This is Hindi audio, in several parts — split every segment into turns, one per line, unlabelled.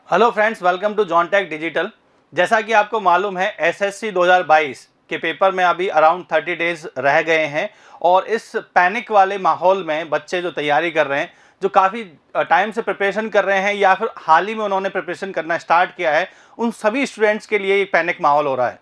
Hello friends, welcome to John tech digital. जैसा कि आपको मालूम है, एसएससी 2022 के पेपर में अभी अराउंड 30 डेज रह गए हैं और इस पैनिक वाले माहौल में बच्चे जो तैयारी कर रहे हैं, जो काफ़ी टाइम से प्रिपरेशन कर रहे हैं या फिर हाल ही में उन्होंने प्रिपरेशन करना स्टार्ट किया है, उन सभी स्टूडेंट्स के लिए एक पैनिक माहौल हो रहा है।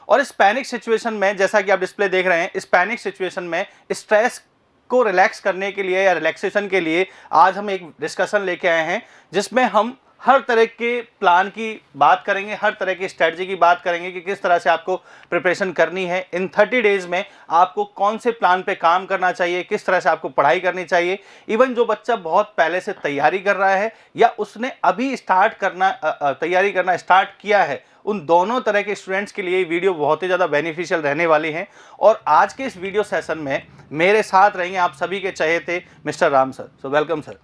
और इस पैनिक सिचुएशन में, जैसा कि आप डिस्प्ले देख रहे हैं, इस पैनिक सिचुएशन में स्ट्रेस को रिलैक्स करने के लिए या रिलैक्सेशन के लिए आज हम एक डिस्कशन लेके आए हैं, जिसमें हम हर तरह के प्लान की बात करेंगे, हर तरह की स्ट्रेटजी की बात करेंगे कि किस तरह से आपको प्रिपरेशन करनी है। इन 30 डेज में आपको कौन से प्लान पे काम करना चाहिए, किस तरह से आपको पढ़ाई करनी चाहिए। इवन जो बच्चा बहुत पहले से तैयारी कर रहा है या उसने अभी तैयारी करना स्टार्ट किया है, उन दोनों तरह के स्टूडेंट्स के लिए वीडियो बहुत ही ज़्यादा बेनिफिशियल रहने वाली है। और आज के इस वीडियो सेशन में मेरे साथ रहेंगे आप सभी के चहेते mister Ram sir. So welcome sir.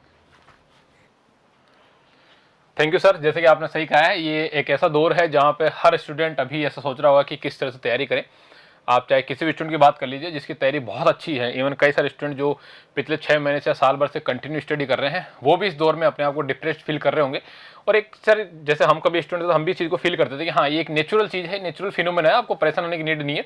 Thank you sir. जैसे कि आपने सही कहा है, ये एक ऐसा दौर है जहाँ पे हर स्टूडेंट अभी ऐसा सोच रहा होगा कि किस तरह से तैयारी करें। आप चाहे किसी भी स्टूडेंट की बात कर लीजिए जिसकी तैयारी बहुत अच्छी है, इवन कई सारे स्टूडेंट जो पिछले 6 महीने से साल भर से कंटिन्यू स्टडी कर रहे हैं, वो भी इस दौर में अपने आप को डिप्रेस्ड फील कर रहे होंगे। और एक सर, जैसे हम कभी स्टूडेंट तो हम भी इस चीज़ को फील करते थे कि हाँ, ये एक नेचुरल चीज़ है, नेचुरल फिनोमेना है, आपको परेशान होने की नीड नहीं है।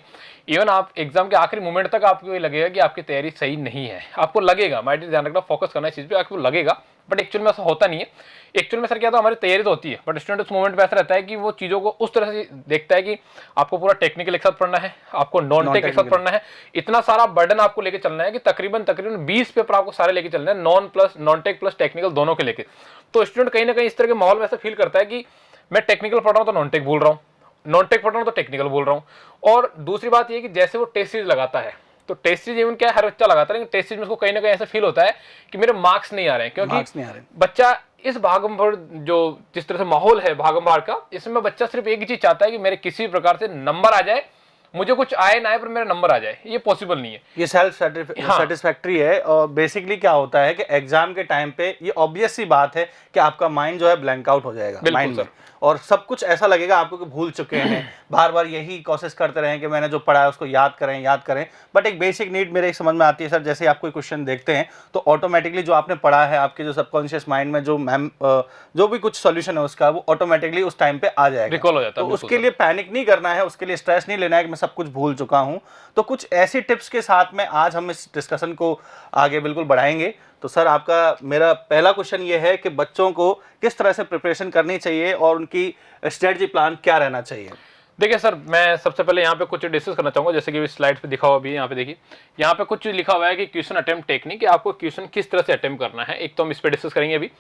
इवन आप एग्जाम के आखिरी मोमेंट तक आपको ये लगेगा कि आपकी तैयारी सही नहीं है, आपको लगेगा, माइंड ध्यान रखना, फोकस करना इस चीज़ पे, आपको लगेगा, बट एक्चुअल में ऐसा होता नहीं है। एक्चुअल में सर क्या, तो हमारी तैयारी तो होती है, बट स्टूडेंट उस मोमेंट पे ऐसा रहता है कि वो चीज़ों को उस तरह से देखता है कि आपको पूरा टेक्निकल एक साथ पढ़ना है, आपको नॉन टेक एक साथ पढ़ना है, इतना सारा बर्डन आपको लेके चलना है कि तकरीबन 20 पेपर आपको सारे लेके चलना है, नॉन टेक प्लस टेक्निकल दोनों के लेके। तो स्टूडेंट कहीं ना कहीं इस तरह के माहौल में ऐसा फील करता है कि मैं टेक्निकल पढ़ रहा हूँ तो नॉन टेक भूल रहा हूँ, नॉन टेक पढ़ रहा हूँ तो टेक्निकल भूल रहा हूँ। और दूसरी बात ये कि जैसे वो टेस्ट सीरीज लगाता है, तो टेस्ट सीरीज इवन क्या हर बच्चा लगाता है, लेकिन टेस्ट सीरीज में उसको कहीं ना कहीं ऐसा फील होता है कि मेरे मार्क्स नहीं आ रहे हैं, क्योंकि बच्चा इस भागम भाड़, जो जिस तरह से माहौल है भागम भाड़ का, इसमें बच्चा सिर्फ एक ही चीज चाहता है कि मेरे किसी प्रकार से नंबर आ जाए, मुझे कुछ आए ना आए पर मेरा नंबर आ जाए। ये पॉसिबल नहीं है, ये
सेल्फ सेटिस्फैक्ट्री है। और बेसिकली क्या होता है कि एग्जाम के टाइम पे ये ऑब्वियस सी बात है कि आपका माइंड जो है ब्लैंक आउट हो जाएगा माइंड में, और सब कुछ ऐसा लगेगा आपको कि भूल चुके हैं। बार बार यही कोशिश करते रहें कि मैंने जो पढ़ा है उसको याद करें। बट एक बेसिक नीड मेरे समझ में आती है सर, जैसे आप कोई क्वेश्चन देखते हैं तो ऑटोमेटिकली जो आपने पढ़ा है, आपके जो सबकॉन्शियस माइंड में जो भी कुछ सोल्यूशन है उसका, वो ऑटोमेटिकली उस टाइम पे आ जाएगा,
रिकॉल हो जाता है।
तो उसके लिए पैनिक नहीं करना है, उसके लिए स्ट्रेस नहीं लेना है कि मैं सब कुछ भूल चुका हूं। तो कुछ ऐसी टिप्स के साथ में आज हम इस डिस्कशन को आगे बिल्कुल बढ़ाएंगे। तो सर, मेरा पहला क्वेश्चन ये है कि बच्चों को किस तरह से प्रिपरेशन करनी चाहिए और उनकी स्ट्रेटजी प्लान क्या रहना चाहिए?
देखिए सर, मैं सबसे पहले यहाँ पे कुछ डिस्कस करना चाहूंगा, जैसे कि स्लाइड पे दिखा हुआ भी, यहाँ पे देखिए, यहाँ पे कुछ लिखा हुआ है कि क्वेश्चन अटेम्प्ट टेक्निक, कि आपको क्वेश्चन किस तरह से अटेम्प्ट करना है। एक तो हम इस पे डिस्कस करेंगे अभी,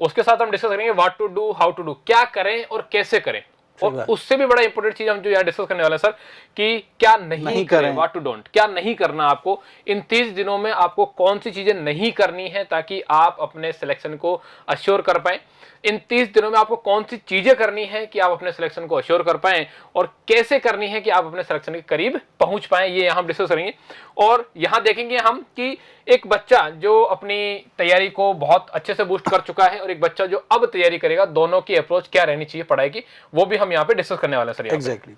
उसके साथ हम डिस्कस करेंगे what to do, how to do, क्या करें और कैसे करें। और उससे भी बड़ा इंपॉर्टेंट चीज हम जो यहाँ डिस्कस करने वाले हैं सर, कि क्या नहीं करें, व्हाट टू डोंट, क्या नहीं करना आपको। इन 30 दिनों में आपको कौन सी चीजें नहीं करनी है ताकि आप अपने सिलेक्शन को अश्योर कर पाए। इन 30 दिनों में आपको कौन सी चीजें करनी है कि आप अपने सिलेक्शन को अश्योर कर पाएं, और कैसे करनी है कि आप अपने सिलेक्शन के करीब पहुंच पाएं, ये हम डिस्कस करेंगे। और यहां देखेंगे हम कि एक बच्चा जो अपनी तैयारी को बहुत अच्छे से बूस्ट कर चुका है और एक बच्चा जो अब तैयारी करेगा, दोनों की अप्रोच क्या रहनी चाहिए पढ़ाई की, वो भी हम यहाँ पे डिस्कस करने वाले हैं सर।
एग्जैक्टली।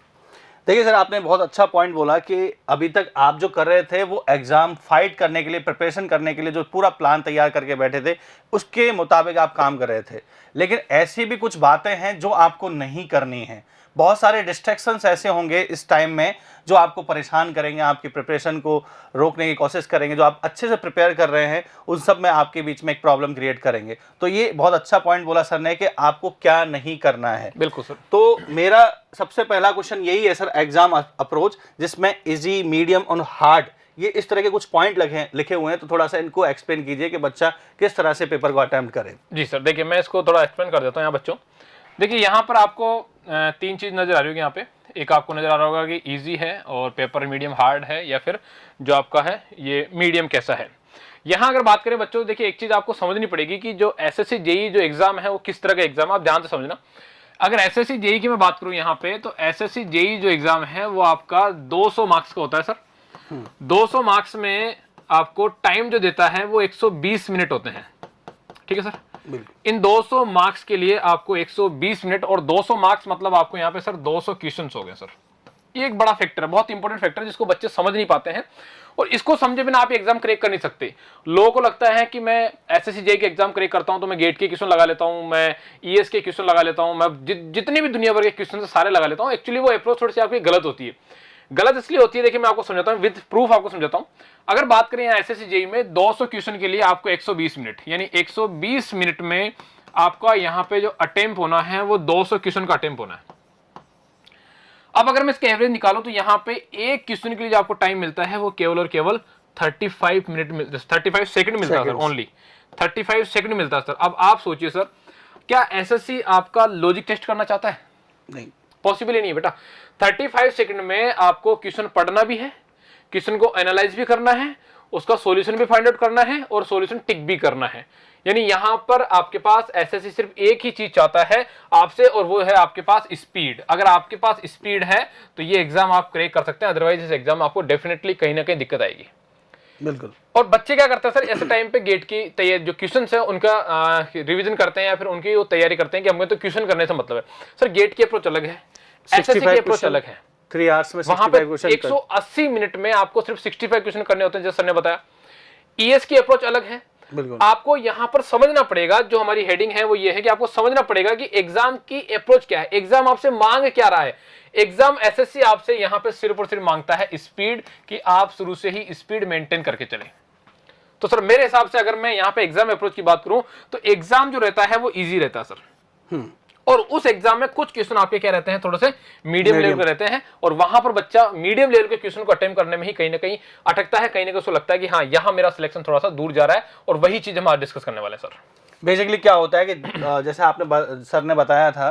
देखिए सर, आपने बहुत अच्छा पॉइंट बोला कि अभी तक आप जो कर रहे थे वो एग्जाम फाइट करने के लिए, प्रिपरेशन करने के लिए जो पूरा प्लान तैयार करके बैठे थे, उसके मुताबिक आप काम कर रहे थे। लेकिन ऐसी भी कुछ बातें हैं जो आपको नहीं करनी है। बहुत सारे डिस्ट्रैक्शंस ऐसे होंगे इस टाइम में जो आपको परेशान करेंगे, आपकी प्रिपरेशन को रोकने की कोशिश करेंगे। जो आप अच्छे से प्रिपेयर कर रहे हैं उन सब में आपके बीच में एक प्रॉब्लम क्रिएट करेंगे। तो ये बहुत अच्छा पॉइंट बोला सर ने कि आपको क्या नहीं करना है।
बिल्कुल सर।
तो मेरा सबसे पहला क्वेश्चन यही है सर, एग्जाम अप्रोच, जिसमें इजी, मीडियम और हार्ड, ये इस तरह के कुछ पॉइंट लिखे हुए हैं, तो थोड़ा सा इनको एक्सप्लेन कीजिए कि बच्चा किस तरह से पेपर को अटेम्प्ट करे।
जी सर, देखिए मैं इसको थोड़ा एक्सप्लेन कर देता हूँ यहाँ बच्चों। देखिए यहाँ पर आपको 3 चीज नजर आ रही होगी यहाँ पे। एक आपको नजर आ रहा होगा कि इजी है और पेपर मीडियम हार्ड है, या फिर जो आपका है ये मीडियम कैसा है। यहाँ अगर बात करें बच्चों, देखिए एक चीज आपको समझनी पड़ेगी कि जो एसएससी जेई जो एग्जाम है वो किस तरह का एग्जाम है, आप ध्यान से समझना। अगर एसएससी जेई की मैं बात करूं यहाँ पे, तो एसएससी जेई जो एग्जाम है वो आपका 200 मार्क्स का होता है सर। 200 मार्क्स में आपको टाइम जो देता है वो 120 मिनट होते हैं, ठीक है सर। इन 200 मार्क्स के लिए आपको 120 मिनट, और 200 मार्क्स मतलब आपको यहाँ पे सर 200 क्वेश्चंस हो गए सर। ये एक बड़ा फैक्टर है, बहुत इंपॉर्टेंट फैक्टर है जिसको बच्चे समझ नहीं पाते हैं। और इसको समझे बिना आप एग्जाम क्रैक कर नहीं सकते। लोगों को लगता है कि मैं एसएससी जेईई के एग्जाम क्रैक करता हूं तो मैं गेट के क्वेश्चन लगा लेता हूं, मैं ईएस के क्वेश्चन लगा लेता हूं, मैं जितने भी दुनिया भर के क्वेश्चन सारे लगा लेता हूं। एक्चुअली वो अप्रोच थोड़ी सी आपकी गलत होती है। गलत इसलिए होती है, देखिए मैं आपको समझाता हूं, विद प्रूफ आपको समझाता हूं। अगर बात करें यहाँ एसएससी जेईई में 200 क्वेश्चन के लिए आपको 120 मिनट, यानी 120 मिनट में आपका यहाँ पे जो अटेम्प्ट होना है वो 200 क्वेश्चन का अटेम्प्ट होना है। अब अगर मैं इसका एवरेज निकालूं तो यहाँ पे एक क्वेश्चन के लिए जो आपको टाइम मिलता है वो केवल और केवल 35 मिनट 35 सेकंड मिलता है सर, ओनली 35 सेकंड मिलता है सर। अब आप सोचिए सर, क्या एसएससी आपका लॉजिक टेस्ट करना चाहता है?
नहीं,
पॉसिबल ही नहीं बेटा। 35 सेकंड में आपको क्वेश्चन पढ़ना भी है, क्वेश्चन को एनालाइज भी करना है, उसका सॉल्यूशन भी फाइंड आउट करना है और सॉल्यूशन टिक भी करना है। यानी यहां पर आपके पास एसएससी सिर्फ एक ही चीज चाहता है आपसे, और वो है आपके पास स्पीड। अगर आपके पास स्पीड है तो ये एग्जाम आप क्रैक कर सकते हैं, अदरवाइज इस एग्जाम आपको डेफिनेटली कहीं ना कहीं दिक्कत आएगी।
बिल्कुल।
और बच्चे क्या करते हैं सर, ऐसे टाइम पे गेट की तैयारी जो क्वेश्चन है उनका रिवीजन करते हैं या फिर उनकी वो तैयारी करते हैं कि हमें तो क्वेश्चन करने से मतलब है। सर गेट की अप्रोच अलग है, एसएससी की अप्रोच अलग है।
3 आवर्स में
वहां पे 180 मिनट में आपको सिर्फ 65 क्वेश्चन करने होते हैं, जैसे सर ने बताया। ईएस की अप्रोच अलग है। आपको यहां पर समझना पड़ेगा, जो हमारी हेडिंग है वो ये है कि आपको समझना पड़ेगा कि एग्जाम की अप्रोच क्या है, एग्जाम आपसे मांग क्या रहा है। एग्जाम एसएससी आपसे यहां पे सिर्फ और सिर्फ मांगता है स्पीड, कि आप शुरू से ही स्पीड मेंटेन करके चलें। तो सर मेरे हिसाब से अगर मैं यहां पे एग्जाम अप्रोच की बात करूं तो एग्जाम जो रहता है वो इजी रहता है सर। और उस एग्जाम में कुछ क्वेश्चन आपके क्या रहते हैं, थोड़े से मीडियम लेवल के रहते हैं, और वहां पर बच्चा मीडियम लेवल के क्वेश्चन को अटेम्प्ट करने में ही कहीं ना कहीं अटकता है, कहीं ना कहीं उसको लगता है कि हाँ यहाँ मेरा सिलेक्शन थोड़ा सा दूर जा रहा है। और वही चीज हम आज डिस्कस करने वाले हैं सर।
बेसिकली क्या होता है कि जैसे आपने सर ने बताया था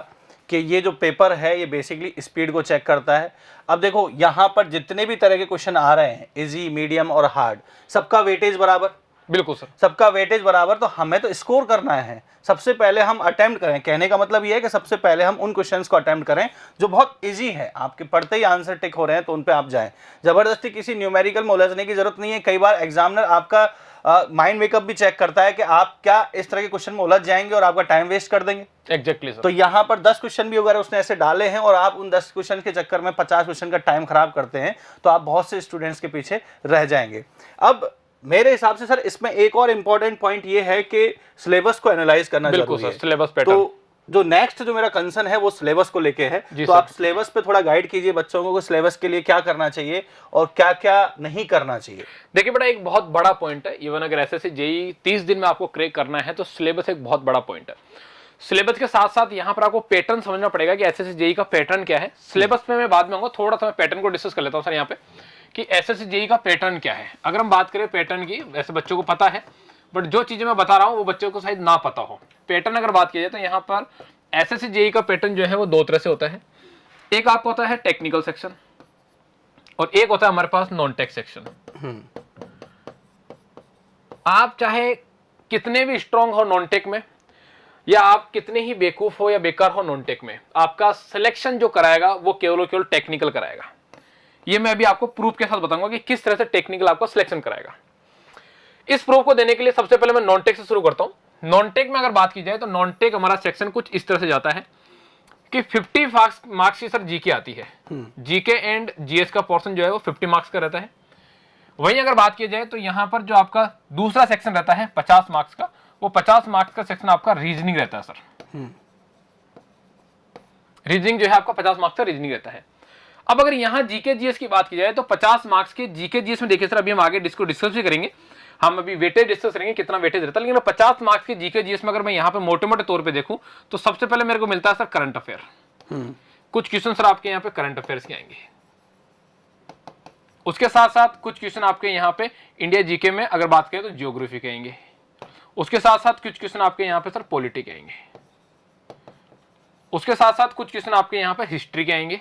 कि ये जो पेपर है ये बेसिकली स्पीड को चेक करता है। अब देखो यहाँ पर जितने भी तरह के क्वेश्चन आ रहे हैं, इजी, मीडियम और हार्ड, सबका वेटेज बराबर।
बिल्कुल सर,
सबका वेटेज बराबर, तो हमें तो स्कोर करना है। सबसे पहले हम अटेम्प्ट करें, कहने का मतलब ये है कि सबसे पहले हम उन क्वेश्चंस को अटेम्प्ट करें जो बहुत इजी है, आपके पढ़ते ही आंसर टिक हो रहे हैं तो उन पे आप जाएं। जबरदस्ती किसी न्यूमेरिकल में उलझने की जरूरत नहीं है। कई बार एग्जामिनर आपका माइंड मेकअप भी चेक करता है कि आप क्या इस तरह के क्वेश्चन में उलझ जाएंगे और आपका टाइम वेस्ट कर देंगे।
Exactly sir.
तो यहाँ पर 10 क्वेश्चन भी अगर उसने ऐसे डाले हैं और आप उन 10 क्वेश्चन के चक्कर में 50 क्वेश्चन का टाइम खराब करते हैं तो आप बहुत से स्टूडेंट्स के पीछे रह जाएंगे। अब मेरे हिसाब से सर इसमें एक और इम्पोर्टेंट पॉइंट ये है कि सिलेबस को एनालाइज करना जरूरी है।
Syllabus pattern.
तो जो नेक्स्ट जो मेरा कंसर्न है वो सिलेबस को लेके है, तो आप सिलेबस पे थोड़ा गाइड कीजिए बच्चों को, सिलेबस के लिए क्या करना चाहिए और क्या क्या नहीं करना चाहिए।
देखिए बेटा, एक बहुत बड़ा पॉइंट है, इवन अगर एसएससी जेईई 30 दिन में आपको क्रैक करना है तो सिलेबस एक बहुत बड़ा पॉइंट है। सिलेबस के साथ साथ यहाँ पर आपको पैटर्न समझना पड़ेगा कि एसएससी जेईई का पैटर्न क्या है। सिलेबस में मैं बाद में आऊंगा, थोड़ा सा मैं पैटर्न को डिस्कस कर लेता हूँ सर यहाँ पे कि एसएससी जेईई का पैटर्न क्या है। अगर हम बात करें पैटर्न की, वैसे बच्चों को पता है, बट जो चीजें मैं बता रहा हूँ वो बच्चों को शायद ना पता हो। पैटर्न अगर बात की जाए तो यहाँ पर एसएससी जेईई का पैटर्न जो है वो 2 तरह से होता है। एक आपका होता है टेक्निकल सेक्शन और एक होता है हमारे पास नॉन टेक सेक्शन। आप चाहे कितने भी स्ट्रांग हो नॉन टेक में, या आप कितने ही बेवकूफ हो या बेकार हो नॉन टेक में, आपका सिलेक्शन जो कराएगा वो केवल टेक्निकल कराएगा। ये मैं अभी आपको प्रूफ के साथ बताऊंगा कि किस तरह से टेक्निकल आपका सिलेक्शन कराएगा। इस प्रूफ को देने के लिए सबसे पहले मैं नॉन टेक से शुरू करता हूं। नॉन टेक में अगर बात की जाए तो नॉन टेक हमारा सेक्शन कुछ इस तरह से जाता है कि 50 मार्क्स की सर जीके आती है। जीके एंड जीएस का पोर्शन जो है वो 50 मार्क्स का रहता है। वहीं अगर बात की जाए तो यहां पर जो आपका दूसरा सेक्शन रहता है 50 मार्क्स का, वो 50 मार्क्स का सेक्शन आपका रीजनिंग रहता है सर। रीजनिंग जो है आपका 50 मार्क्स का रीजनिंग रहता है। अब अगर यहां जीके जीएस की बात की जाए तो 50 मार्क्स के जीके जीएस में देखिए सर, अभी हम आगे डिस्कस भी करेंगे, हम अभी वेटेज डिस्कस करेंगे कितना वेटेज रहता है। लेकिन 50 मार्क्स के जीके जीएस में अगर मैं यहाँ पे मोटे मोटे तौर पे देखूं तो सबसे पहले मेरे को मिलता है सर करंट अफेयर। कुछ क्वेश्चन सर आपके यहाँ पे करंट अफेयर्स के आएंगे। उसके साथ साथ कुछ क्वेश्चन आपके यहाँ पे इंडिया जीके में अगर बात करें तो जियोग्राफी के आएंगे। उसके साथ साथ कुछ क्वेश्चन आपके यहाँ पे सर पॉलिटी के आएंगे। उसके साथ साथ कुछ क्वेश्चन आपके यहाँ पे हिस्ट्री के आएंगे।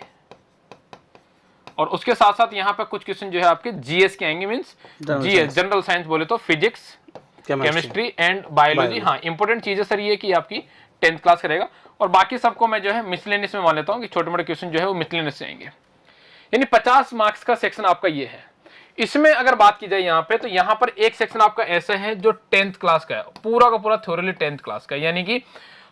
और उसके साथ साथ यहाँ पे कुछ क्वेश्चन जो है आपके जीएस के आएंगे, मींस जीएस जनरल साइंस बोले तो फिजिक्स, केमिस्ट्री एंड बायोलॉजी। हाँ, इंपॉर्टेंट चीज है सर ये कि आपकी 10th क्लास करेगा। और बाकी सबको मैं जो है मिसलेनियस में मान लेता हूँ कि छोटे मोटे क्वेश्चन जो है वो मिसलेनियस से आएंगे। यानी 50 मार्क्स का सेक्शन आपका ये है। इसमें अगर बात की जाए यहाँ पे तो यहाँ पर एक सेक्शन आपका ऐसा है जो 10th क्लास का है, पूरा का पूरा थ्योरली 10th क्लास का। यानी कि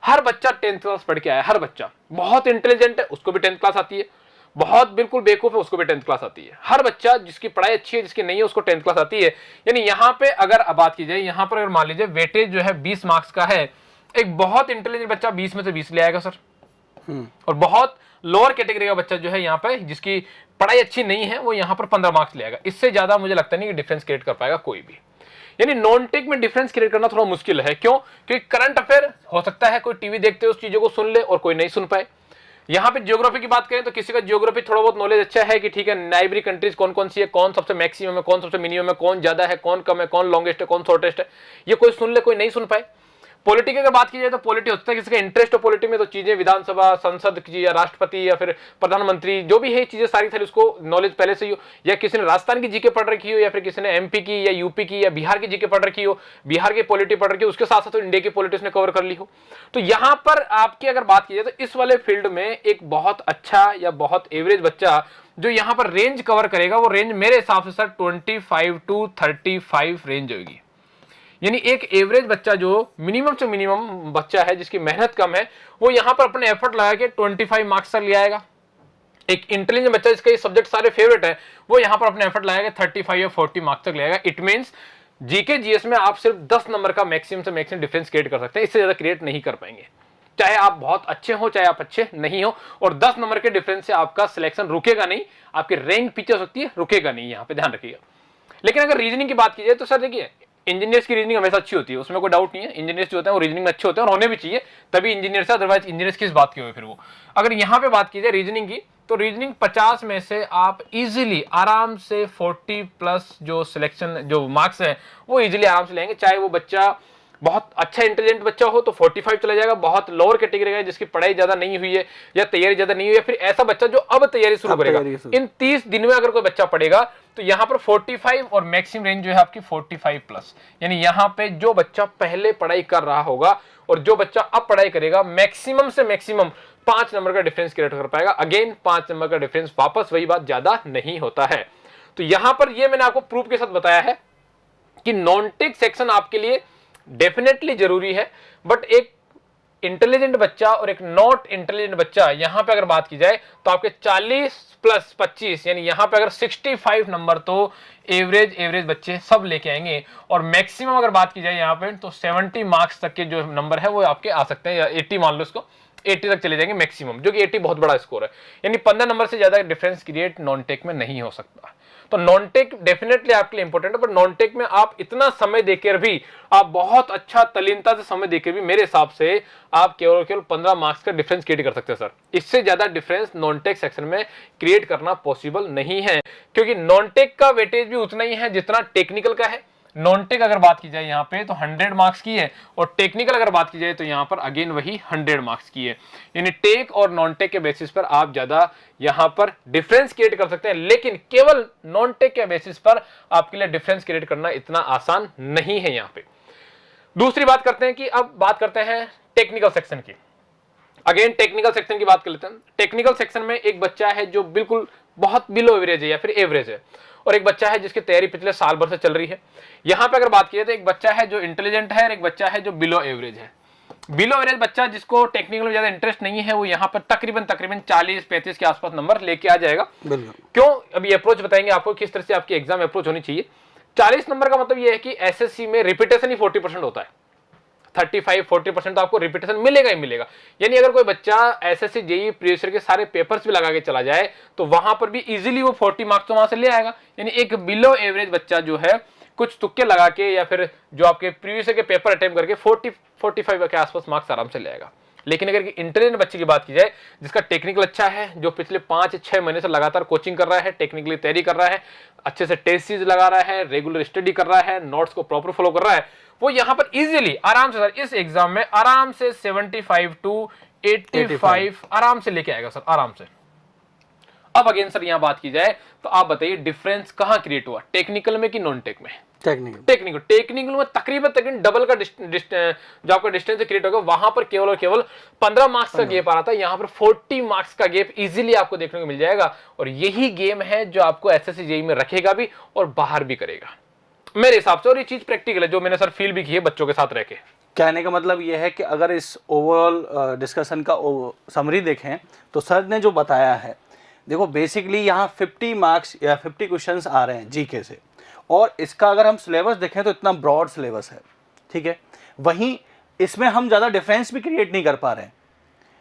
हर बच्चा 10th क्लास पढ़ के आया, हर बच्चा बहुत इंटेलिजेंट है उसको भी 10th क्लास आती है, बहुत बिल्कुल बेवकूफ है उसको भी 10th क्लास आती है। हर बच्चा जिसकी पढ़ाई अच्छी है, जिसकी नहीं है, उसको 10th क्लास आती है। यानी यहाँ पे अगर बात की जाए, यहाँ पर अगर मान लीजिए वेटेज जो है 20 मार्क्स का है, एक बहुत इंटेलिजेंट बच्चा 20 में से 20 ले आएगा सर। और बहुत लोअर कैटेगरी का बच्चा जो है यहाँ पे, जिसकी पढ़ाई अच्छी नहीं है, वो यहाँ पर 15 मार्क्स ले आएगा। इससे ज्यादा मुझे लगता नहीं कि डिफरेंस क्रिएट कर पाएगा कोई भी। यानी नॉन टेक में डिफरेंस क्रिएट करना थोड़ा मुश्किल है। क्यों? क्योंकि करंट अफेयर हो सकता है कोई टीवी देखते हुए उस चीजों को सुन ले और कोई नहीं सुन पाए। यहाँ पे ज्योग्राफी की बात करें तो किसी का ज्योग्राफी थोड़ा बहुत नॉलेज अच्छा है कि ठीक है, नाइबरी कंट्रीज कौन कौन सी है, कौन सबसे मैक्सिमम है, कौन सबसे मिनिमम है, कौन ज्यादा है, कौन कम है, कौन लॉन्गेस्ट है, कौन शॉर्टेस्ट है, ये कोई सुन ले, कोई नहीं सुन पाए। पॉलिटी की अगर बात की जाए तो पॉलिटी होता है किसी का इंटरेस्ट हो पॉलिटी में, तो चीजें विधानसभा, संसद की या राष्ट्रपति या फिर प्रधानमंत्री जो भी है, चीजें सारी सारी उसको नॉलेज पहले से ही हो, या किसी ने राजस्थान की जीके पढ़ रखी हो, या फिर किसी ने एमपी की या यूपी की या बिहार की जीके पढ़ रखी हो, बिहार की पॉलिटी पढ़ रखी हो, उसके साथ साथ तो इंडिया की पॉलिटिक्स ने कवर कर ली हो। तो यहाँ पर आपकी अगर बात की जाए तो इस वाले फील्ड में एक बहुत अच्छा या बहुत एवरेज बच्चा जो यहाँ पर रेंज कवर करेगा, वो रेंज मेरे हिसाब से सर 25 to 35 रेंज होगी। यानी एक एवरेज बच्चा जो मिनिमम से मिनिमम बच्चा है, जिसकी मेहनत कम है, वो यहां पर अपने एफर्ट लगा के 25 मार्क्स तक ले आएगा। एक इंटेलिजेंट बच्चा जिसका ये सब्जेक्ट सारे फेवरेट है, वो यहां पर अपने एफर्ट लगाएगा 35 या 40 मार्क्स तक ले आएगा। इट मींस जीके जीएस में आप सिर्फ 10 नंबर का मैक्सिमम से मैक्सिमम डिफरेंस क्रिएट कर सकते हैं, इससे ज्यादा क्रिएट नहीं कर पाएंगे। चाहे आप बहुत अच्छे हो, चाहे आप अच्छे नहीं हो, और 10 नंबर के डिफरेंस से आपका सिलेक्शन रुकेगा नहीं, आपकी रैंक पीछे हो सकती है, रुकेगा नहीं, यहां पे ध्यान रखिएगा। लेकिन अगर रीजनिंग की बात की जाए तो सर देखिए, इंजीनियर्स की रीजनिंग हमेशा अच्छी होती है, उसमें कोई डाउट नहीं है। इंजीनियर्स जो होते हैं वो रीजनिंग में अच्छे होते हैं और होने भी चाहिए, तभी इंजीनियर्स है, अदरवाइज इंजीनियर्स किस बात के हुए फिर वो। अगर यहाँ पे बात की जाए रीजनिंग की, तो रीजनिंग 50 में से आप इजीली आराम से 40 प्लस जो सिलेक्शन जो मार्क्स है वो इजीली आराम से लेंगे। चाहे वो बच्चा बहुत अच्छा इंटेलिजेंट बच्चा हो तो 45 चला जाएगा, बहुत लोअर कैटेगरी का जिसकी पढ़ाई ज्यादा नहीं हुई है या तैयारी ज्यादा नहीं हुई है, फिर ऐसा बच्चा जो अब तैयारी शुरू करेगा, इन 30 दिन में अगर कोई बच्चा पढ़ेगा तो यहाँ पर 45 और मैक्सिमम रेंज जो है आपकी 45 प्लस। यानी यहाँ पे जो बच्चा पहले पढ़ाई कर रहा होगा और जो बच्चा अब पढ़ाई करेगा, मैक्सिमम से मैक्सिमम 5 नंबर का डिफरेंस क्रिएट कर पाएगा। अगेन 5 नंबर का डिफरेंस, वापस वही बात, ज्यादा नहीं होता है। तो यहां पर ये मैंने आपको प्रूफ के साथ बताया है कि नॉन टेक सेक्शन आपके लिए डेफिनेटली जरूरी है, बट एक इंटेलिजेंट बच्चा और एक नॉट इंटेलिजेंट बच्चा, यहां पे अगर बात की जाए तो आपके 40 प्लस 25, यानी यहां पे अगर 65 नंबर तो एवरेज बच्चे सब लेके आएंगे। और मैक्सिमम अगर बात की जाए यहां पे तो 70 मार्क्स तक के जो नंबर है वो आपके आ सकते हैं, या 80 मान लो इसको, 80 तक चले जाएंगे मैक्सिमम, जो कि 80 बहुत बड़ा स्कोर है। यानी 15 नंबर से ज्यादा डिफरेंस क्रिएट नॉन टेक में नहीं हो सकता। तो नॉन टेक डेफिनेटली आपके लिए इंपॉर्टेंट है, बट नॉन टेक में आप इतना समय देकर भी, आप बहुत अच्छा तल्लीनता से समय देकर भी, मेरे हिसाब से आप केवल 15 मार्क्स का डिफरेंस क्रिएट कर सकते हैं सर। इससे ज्यादा डिफरेंस नॉन टेक सेक्शन में क्रिएट करना पॉसिबल नहीं है, क्योंकि नॉन टेक का वेटेज भी उतना ही है जितना टेक्निकल का है। नॉन टेक अगर बात की जाए यहाँ पे तो 100 मार्क्स की है, और टेक्निकल अगर बात की जाए तो यहाँ पर अगेन वही 100 मार्क्स की है। यानी टेक और नॉन टेक के बेसिस पर आप ज्यादा यहाँ पर डिफरेंस क्रिएट कर सकते हैं, लेकिन केवल नॉन टेक के बेसिस पर आपके लिए डिफरेंस क्रिएट करना इतना आसान नहीं है यहाँ पे। दूसरी बात करते हैं कि अब बात करते हैं टेक्निकल सेक्शन की। अगेन टेक्निकल सेक्शन की बात कर लेते हैं। टेक्निकल सेक्शन में एक बच्चा है जो बिल्कुल बहुत बिलो एवरेज है या फिर एवरेज है, और एक बच्चा है जिसकी तैयारी पिछले साल भर से चल रही है। यहां पे अगर बात की जाए तो एक बच्चा है जो इंटेलिजेंट है और एक बच्चा है जो बिलो एवरेज है। बिलो एवरेज बच्चा जिसको टेक्निकल में ज्यादा इंटरेस्ट नहीं है, वो यहाँ पर तकरीबन 40-35 के आसपास नंबर लेके आ जाएगा। क्यों? अभी अप्रोच बताएंगे आपको किस तरह से आपकी एग्जाम अप्रोच होनी चाहिए। 40 नंबर का मतलब यह है कि एसएससी में रिपीटेशन ही 40% होता है। 35-40% तो आपको रिपीटेशन मिलेगा ही मिलेगा। यानी अगर कोई बच्चा एसएससी जेईई प्रीवियस ईयर के सारे पेपर्स भी लगा के चला जाए तो वहां पर भी इजीली वो 40 मार्क्स तो वहां से ले आएगा। यानी एक बिलो एवरेज बच्चा जो है कुछ तुक्के लगा के या फिर जो आपके प्रीवियस ईयर के पेपर अटेम्प्ट करके 40-45 के आसपास मार्क्स आराम से ले आएगा। लेकिन अगर इंटेलिजेंट बच्चे की बात की जाए, जिसका टेक्निकल अच्छा है, जो पिछले 5-6 महीने से लगातार कोचिंग कर रहा है, टेक्निकली तैयारी कर रहा है, अच्छे से टेस्ट सीरीज लगा रहा है, रेगुलर स्टडी कर रहा है, नोट्स को प्रॉपर फॉलो कर रहा है, वो यहां पर इजीली आराम से सर इस एग्जाम में आराम से 75 to 85 आराम से लेके आएगा सर, आराम से। अब अगेन सर यहां बात की जाए तो आप बताइए डिफरेंस कहां क्रिएट हुआ, टेक्निकल में कि नॉन टेक में? टेक्निकल में तकरीबन डबल का जो आपका डिस्टेंस क्रिएट होगा, वहां पर केवल और केवल 15 मार्क्स का गैप आ रहा था, यहां पर 40 मार्क्स का गैप इजीली आपको देखने को मिल जाएगा। और यही गेम है जो आपको एसएससी जेईई में रखेगा भी और बाहर भी करेगा मेरे हिसाब से। और ये चीज प्रैक्टिकल है जो मैंने सर फील भी की है बच्चों के साथ रह के।
कहने का मतलब यह है कि अगर इस ओवरऑल डिस्कशन का समरी देखें तो सर ने जो बताया है देखो बेसिकली यहाँ 50 मार्क्स या 50 क्वेश्चंस आ रहे हैं जीके से, और इसका अगर हम सिलेबस देखें तो इतना ब्रॉड सिलेबस है, ठीक है। वहीं इसमें हम ज़्यादा डिफरेंस भी क्रिएट नहीं कर पा रहे हैं।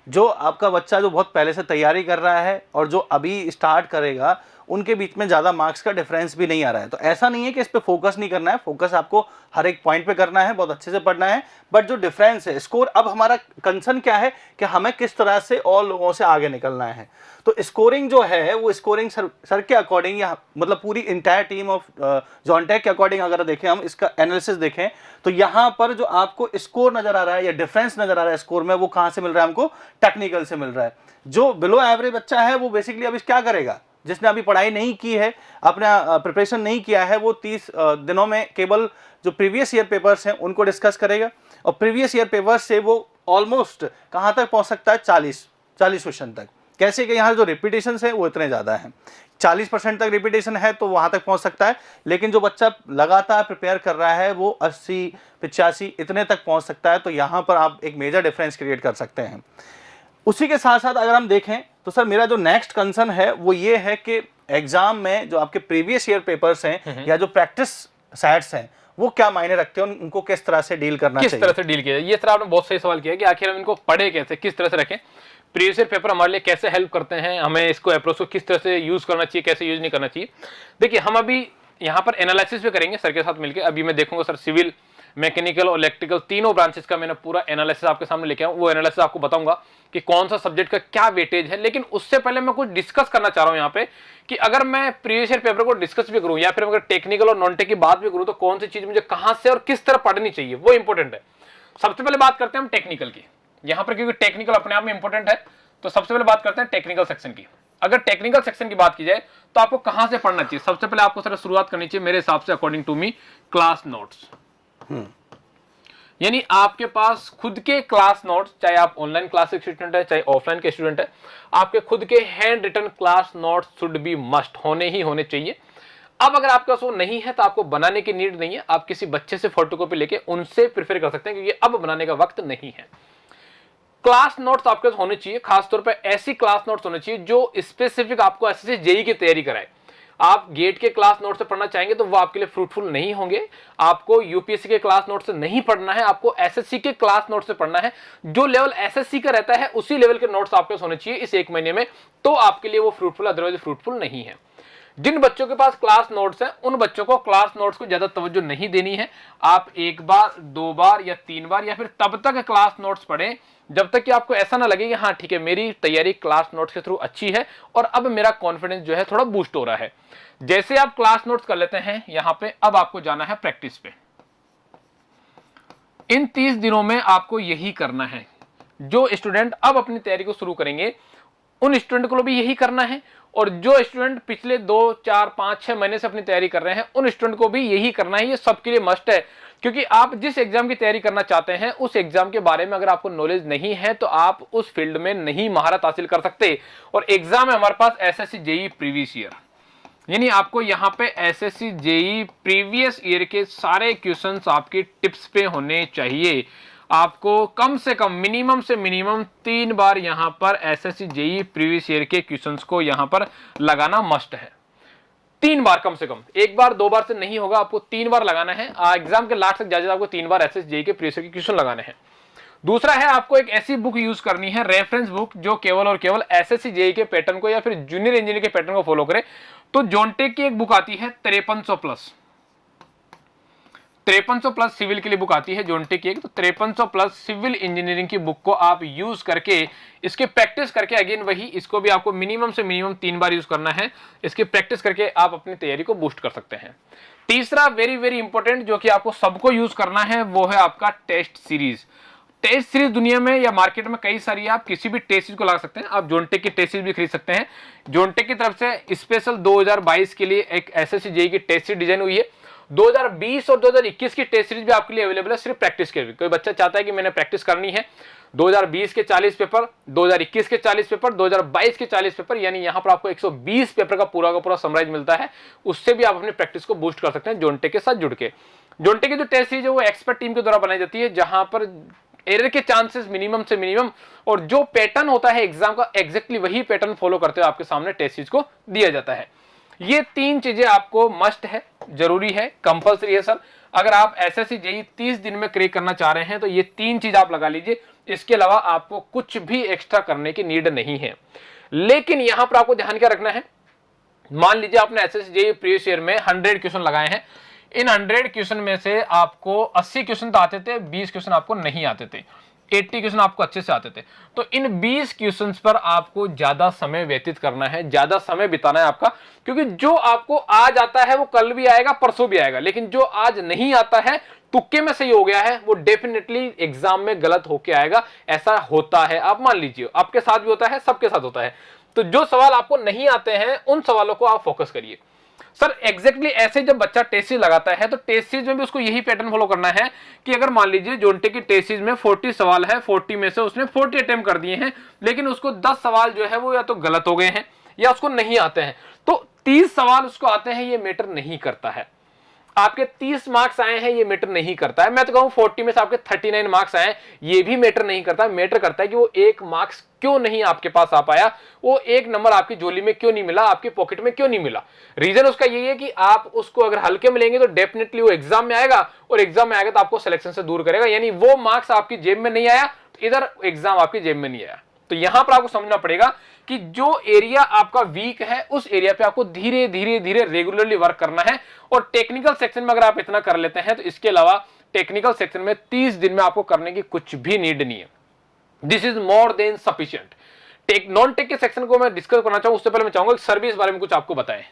जो आपका बच्चा जो बहुत पहले से तैयारी कर रहा है और जो अभी स्टार्ट करेगा, उनके बीच में ज़्यादा मार्क्स का डिफरेंस भी नहीं आ रहा है। तो ऐसा नहीं है कि इस पर फोकस नहीं करना है, फोकस आपको हर एक पॉइंट पे करना है, बहुत अच्छे से पढ़ना है, बट जो डिफरेंस है स्कोर, अब हमारा कंसर्न क्या है कि हमें किस तरह से और लोगों से आगे निकलना है। तो स्कोरिंग जो है वो स्कोरिंग सर के अकॉर्डिंग, या मतलब पूरी इंटायर टीम ऑफ जॉनटेक के अकॉर्डिंग अगर देखें, हम इसका एनालिसिस देखें, तो यहाँ पर जो आपको स्कोर नजर आ रहा है या डिफरेंस नजर आ रहा है स्कोर में, वो कहाँ से मिल रहा है? हमको टेक्निकल से मिल रहा है। जो बिलो एवरेज बच्चा है वो बेसिकली अभी क्या करेगा? जिसने अभी पढ़ाई नहीं की है, अपना प्रिपरेशन नहीं किया है, वो 30 दिनों में केवल जो प्रीवियस ईयर पेपर्स हैं उनको डिस्कस करेगा, और प्रीवियस ईयर पेपर्स से वो ऑलमोस्ट कहाँ तक पहुँच सकता है? 40 क्वेश्चन तक। कैसे कि यहाँ जो रिपीटेशन है वो इतने ज़्यादा हैं, 40% तक रिपीटेशन है तो वहाँ तक पहुँच सकता है। लेकिन जो बच्चा लगातार प्रिपेयर कर रहा है वो 80-85 इतने तक पहुँच सकता है। तो यहाँ पर आप एक मेजर डिफरेंस क्रिएट कर सकते हैं। उसी के साथ साथ अगर हम देखें तो सर मेरा जो नेक्स्ट कंसर्न है वो ये है कि एग्जाम में जो आपके प्रीवियस ईयर पेपर्स हैं या जो प्रैक्टिस सेट्स हैं वो क्या मायने रखते हैं, उनको किस तरह से डील करना चाहिए?
किस तरह से डील किया जाए, ये सर आपने बहुत सही सवाल किया कि आखिर हम इनको पढ़े कैसे, किस तरह से रखें, प्रीवियस ईयर पेपर हमारे लिए कैसे हेल्प करते हैं, हमें इसको अप्रोच को किस तरह से यूज करना चाहिए, कैसे यूज नहीं करना चाहिए। देखिए हम अभी यहाँ पर एनालिसिस भी करेंगे सर के साथ मिलकर। अभी मैं देखूंगा सर सिविल, मैकेनिकल और इलेक्ट्रिकल तीनों ब्रांचेस का मैंने पूरा एनालिसिस आपके सामने लेके आऊँ। वो एनालिसिस आपको बताऊंगा कि कौन सा सब्जेक्ट का क्या वेटेज है। लेकिन उससे पहले मैं कुछ डिस्कस करना चाह रहा हूँ यहाँ पे कि अगर मैं प्रीवियस ईयर पेपर को डिस्कस भी करूँ या फिर अगर टेक्निकल और नॉन टेक की बात भी करूँ तो कौन सी चीज मुझे कहाँ से और किस तरह पढ़नी चाहिए, वो इंपॉर्टेंट है। सबसे पहले बात करते हैं हम टेक्निकल की यहाँ पर, क्योंकि टेक्निकल अपने आप में इंपॉर्टेंट है। तो सबसे पहले बात करते हैं टेक्निकल सेक्शन की। अगर टेक्निकल सेक्शन की बात की जाए तो आपको कहां से पढ़ना चाहिए? सबसे पहले आपको सर शुरुआत करनी चाहिए मेरे हिसाब से, according to me, class notes. यानी आपके पास खुद के क्लास नोट्स, चाहे आप ऑनलाइन क्लास के स्टूडेंट है चाहे ऑफलाइन के स्टूडेंट है, आपके खुद के hand written class notes should be must, होने ही होने चाहिए। अब अगर आपके पास वो नहीं है तो आपको बनाने की नीड नहीं है, आप किसी बच्चे से फोटोकॉपी लेके उनसे प्रेफर कर सकते हैं, क्योंकि अब बनाने का वक्त नहीं है। क्लास नोट्स आपके पास होने चाहिए, खासतौर पर ऐसी क्लास नोट्स होने चाहिए जो स्पेसिफिक आपको एसएससी जेईई की तैयारी कराए। आप गेट के क्लास नोट से पढ़ना चाहेंगे तो वो आपके लिए फ्रूटफुल नहीं होंगे। आपको यूपीएससी के क्लास नोट से नहीं पढ़ना है, आपको एसएससी के क्लास नोट से पढ़ना है। जो लेवल एसएससी का रहता है उसी लेवल के नोट्स आपके पास होने चाहिए इस एक महीने में, तो आपके लिए वो फ्रूटफुल, अदरवाइज फ्रूटफुल नहीं है। जिन बच्चों के पास क्लास नोट्स हैं उन बच्चों को क्लास नोट्स को ज्यादा तवज्जो नहीं देनी है। आप एक बार, दो बार या तीन बार या फिर तब तक क्लास नोट्स पढ़ें जब तक कि आपको ऐसा ना लगे कि हाँ ठीक है मेरी तैयारी क्लास नोट्स के थ्रू अच्छी है और अब मेरा कॉन्फिडेंस जो है थोड़ा बूस्ट हो रहा है। जैसे आप क्लास नोट्स कर लेते हैं यहां पे, अब आपको जाना है प्रैक्टिस पे। इन 30 दिनों में आपको यही करना है। जो स्टूडेंट अब अपनी तैयारी को शुरू करेंगे उन स्टूडेंट को भी यही करना है, और जो स्टूडेंट पिछले 2, 4, 5, 6 महीने से अपनी तैयारी कर रहे हैं उन स्टूडेंट को भी यही करना है। ये सबके लिए मस्ट है, क्योंकि आप जिस एग्जाम की तैयारी करना चाहते हैं उस एग्जाम के बारे में अगर आपको नॉलेज नहीं है तो आप उस फील्ड में नहीं महारत हासिल कर सकते। और एग्जाम है हमारे पास एसएससी जेईई प्रीवियस ईयर, यानी आपको यहाँ पे एसएससी जेईई प्रीवियस ईयर के सारे क्वेश्चंस आपके टिप्स पे होने चाहिए। आपको कम से कम, मिनिमम से मिनिमम 3 बार यहाँ पर एसएससी जेईई प्रीवियस ईयर के क्वेश्चंस को यहाँ पर लगाना मस्ट है। 3 बार कम से कम, 1 बार 2 बार से नहीं होगा, आपको 3 बार लगाना है। एग्जाम के लास्ट तक जाते आपको 3 बार एसएससी जेईई के प्रीवियस ईयर के क्वेश्चन लगाने हैं। दूसरा है आपको एक ऐसी बुक यूज करनी है, रेफरेंस बुक, जो केवल और केवल एसएससी जेईई के पैटर्न को या फिर जूनियर इंजीनियर के पैटर्न को फॉलो करे। तो जॉनटेक की एक बुक आती है 5300 प्लस, 5300 प्लस सिविल के लिए बुक आती है जॉनटेक की एक, तो 5300 प्लस सिविल इंजीनियरिंग की बुक को आप यूज करके इसके प्रैक्टिस करके, अगेन वही, इसको भी आपको मिनिमम से मिनिमम 3 बार यूज करना है। इसकी प्रैक्टिस करके आप अपनी तैयारी को बूस्ट कर सकते हैं। तीसरा वेरी वेरी इंपॉर्टेंट जो कि आपको सबको यूज करना है वो है आपका टेस्ट सीरीज। टेस्ट सीरीज दुनिया में या मार्केट में कई सारी है, आप किसी भी टेस्ट सीरीज को लगा सकते हैं। आप जॉनटेक की टेस्ट सीरीज भी खरीद सकते हैं। जॉनटेक की तरफ से स्पेशल 2022 के लिए एक एसएससी जेईई की टेस्ट सीरीज डिजाइन हुई है। 2020 और 2021 की टेस्ट सीरीज भी आपके लिए अवेलेबल है, सिर्फ प्रैक्टिस के लिए। कोई बच्चा चाहता है कि मैंने प्रैक्टिस करनी है, 2020 के 40 पेपर, 2021 के 40 पेपर, 2022 के 40 पेपर, यानी यहां पर आपको 120 पेपर का पूरा समराइज मिलता है। उससे भी आप अपनी प्रैक्टिस को बूस्ट कर सकते हैं जॉनटेक के साथ जुड़ के। जॉनटेक की जो टेस्ट सीरीज है वो एक्सपर्ट टीम के द्वारा बनाई जाती है, जहां पर एरर के चांसेस मिनिमम से मिनिमम, और जो पैटर्न होता है एग्जाम का एग्जैक्टली वही पैटर्न फॉलो करते हुए आपके सामने टेस्ट सीरीज को दिया जाता है। ये 3 चीजें आपको मस्ट है, जरूरी है, कंपलसरी है सर। अगर आप एसएससी जेईई 30 दिन में क्रैक करना चाह रहे हैं तो ये 3 चीज आप लगा लीजिए, इसके अलावा आपको कुछ भी एक्स्ट्रा करने की नीड नहीं है। लेकिन यहां पर आपको ध्यान क्या रखना है, मान लीजिए आपने एसएससी जेईई प्रीवियस ईयर में 100 क्वेश्चन लगाए हैं, इन 100 क्वेश्चन में से आपको 80 क्वेश्चन तो आते थे, 20 क्वेश्चन आपको नहीं आते थे, 80 क्वेश्चन आपको अच्छे से आते थे। तो इन 20 क्वेश्चंस पर आपको ज्यादा समय व्यतीत करना है, ज्यादा समय बिताना है आपका, क्योंकि जो आपको आज आता है वो कल भी आएगा, परसों भी आएगा, लेकिन जो आज नहीं आता है, तुक्के में सही हो गया है, वो डेफिनेटली एग्जाम में गलत होके आएगा। ऐसा होता है, आप मान लीजिए आपके साथ भी होता है, सबके साथ होता है। तो जो सवाल आपको नहीं आते हैं उन सवालों को आप फोकस करिए। सर एग्जैक्टली ऐसे जब बच्चा टेस्ट सीरीज लगाता है तो टेस्ट सीरीज में भी उसको यही पैटर्न फॉलो करना है कि अगर मान लीजिए जोन्टे की टेस्ट सीरीज में 40 सवाल है, 40 में से उसने 40 अटेम्प्ट कर दिए हैं, लेकिन उसको 10 सवाल जो है वो या तो गलत हो गए हैं या उसको नहीं आते हैं, तो 30 सवाल उसको आते हैं, ये मैटर नहीं करता है। आपके 30 मार्क्स आए हैं, ये मैटर नहीं करता है। मैं तो कहूं 40 में से आपके 39 मार्क्स आए, ये भी मैटर नहीं करता। मैटर करता है कि वो 1 मार्क्स क्यों नहीं आपके पास आ पाया, वो 1 नंबर आपकी झोली में क्यों नहीं मिला, आपकी पॉकेट में क्यों नहीं मिला। रीजन उसका यही है कि आप उसको अगर हल्के में लेंगे तो डेफिनेटली वो एग्जाम में आएगा, और एग्जाम में आएगा तो आपको सिलेक्शन से दूर करेगा, यानी वो मार्क्स आपकी जेब में नहीं आया, इधर एग्जाम आपकी जेब में नहीं आया। तो यहां पर आपको समझना पड़ेगा कि जो एरिया आपका वीक है उस एरिया पे आपको धीरे धीरे धीरे रेगुलरली वर्क करना है। और टेक्निकल सेक्शन में अगर आप इतना कर लेते हैं तो इसके अलावा टेक्निकल सेक्शन में 30 दिन में आपको करने की कुछ भी नीड नहीं है। This is more than sufficient. Non tech के सेक्शन को मैं डिस्कस करना चाहूं उससे पहले मैं चाहूंगा कि सर भी इस बारे में कुछ आपको बताएं।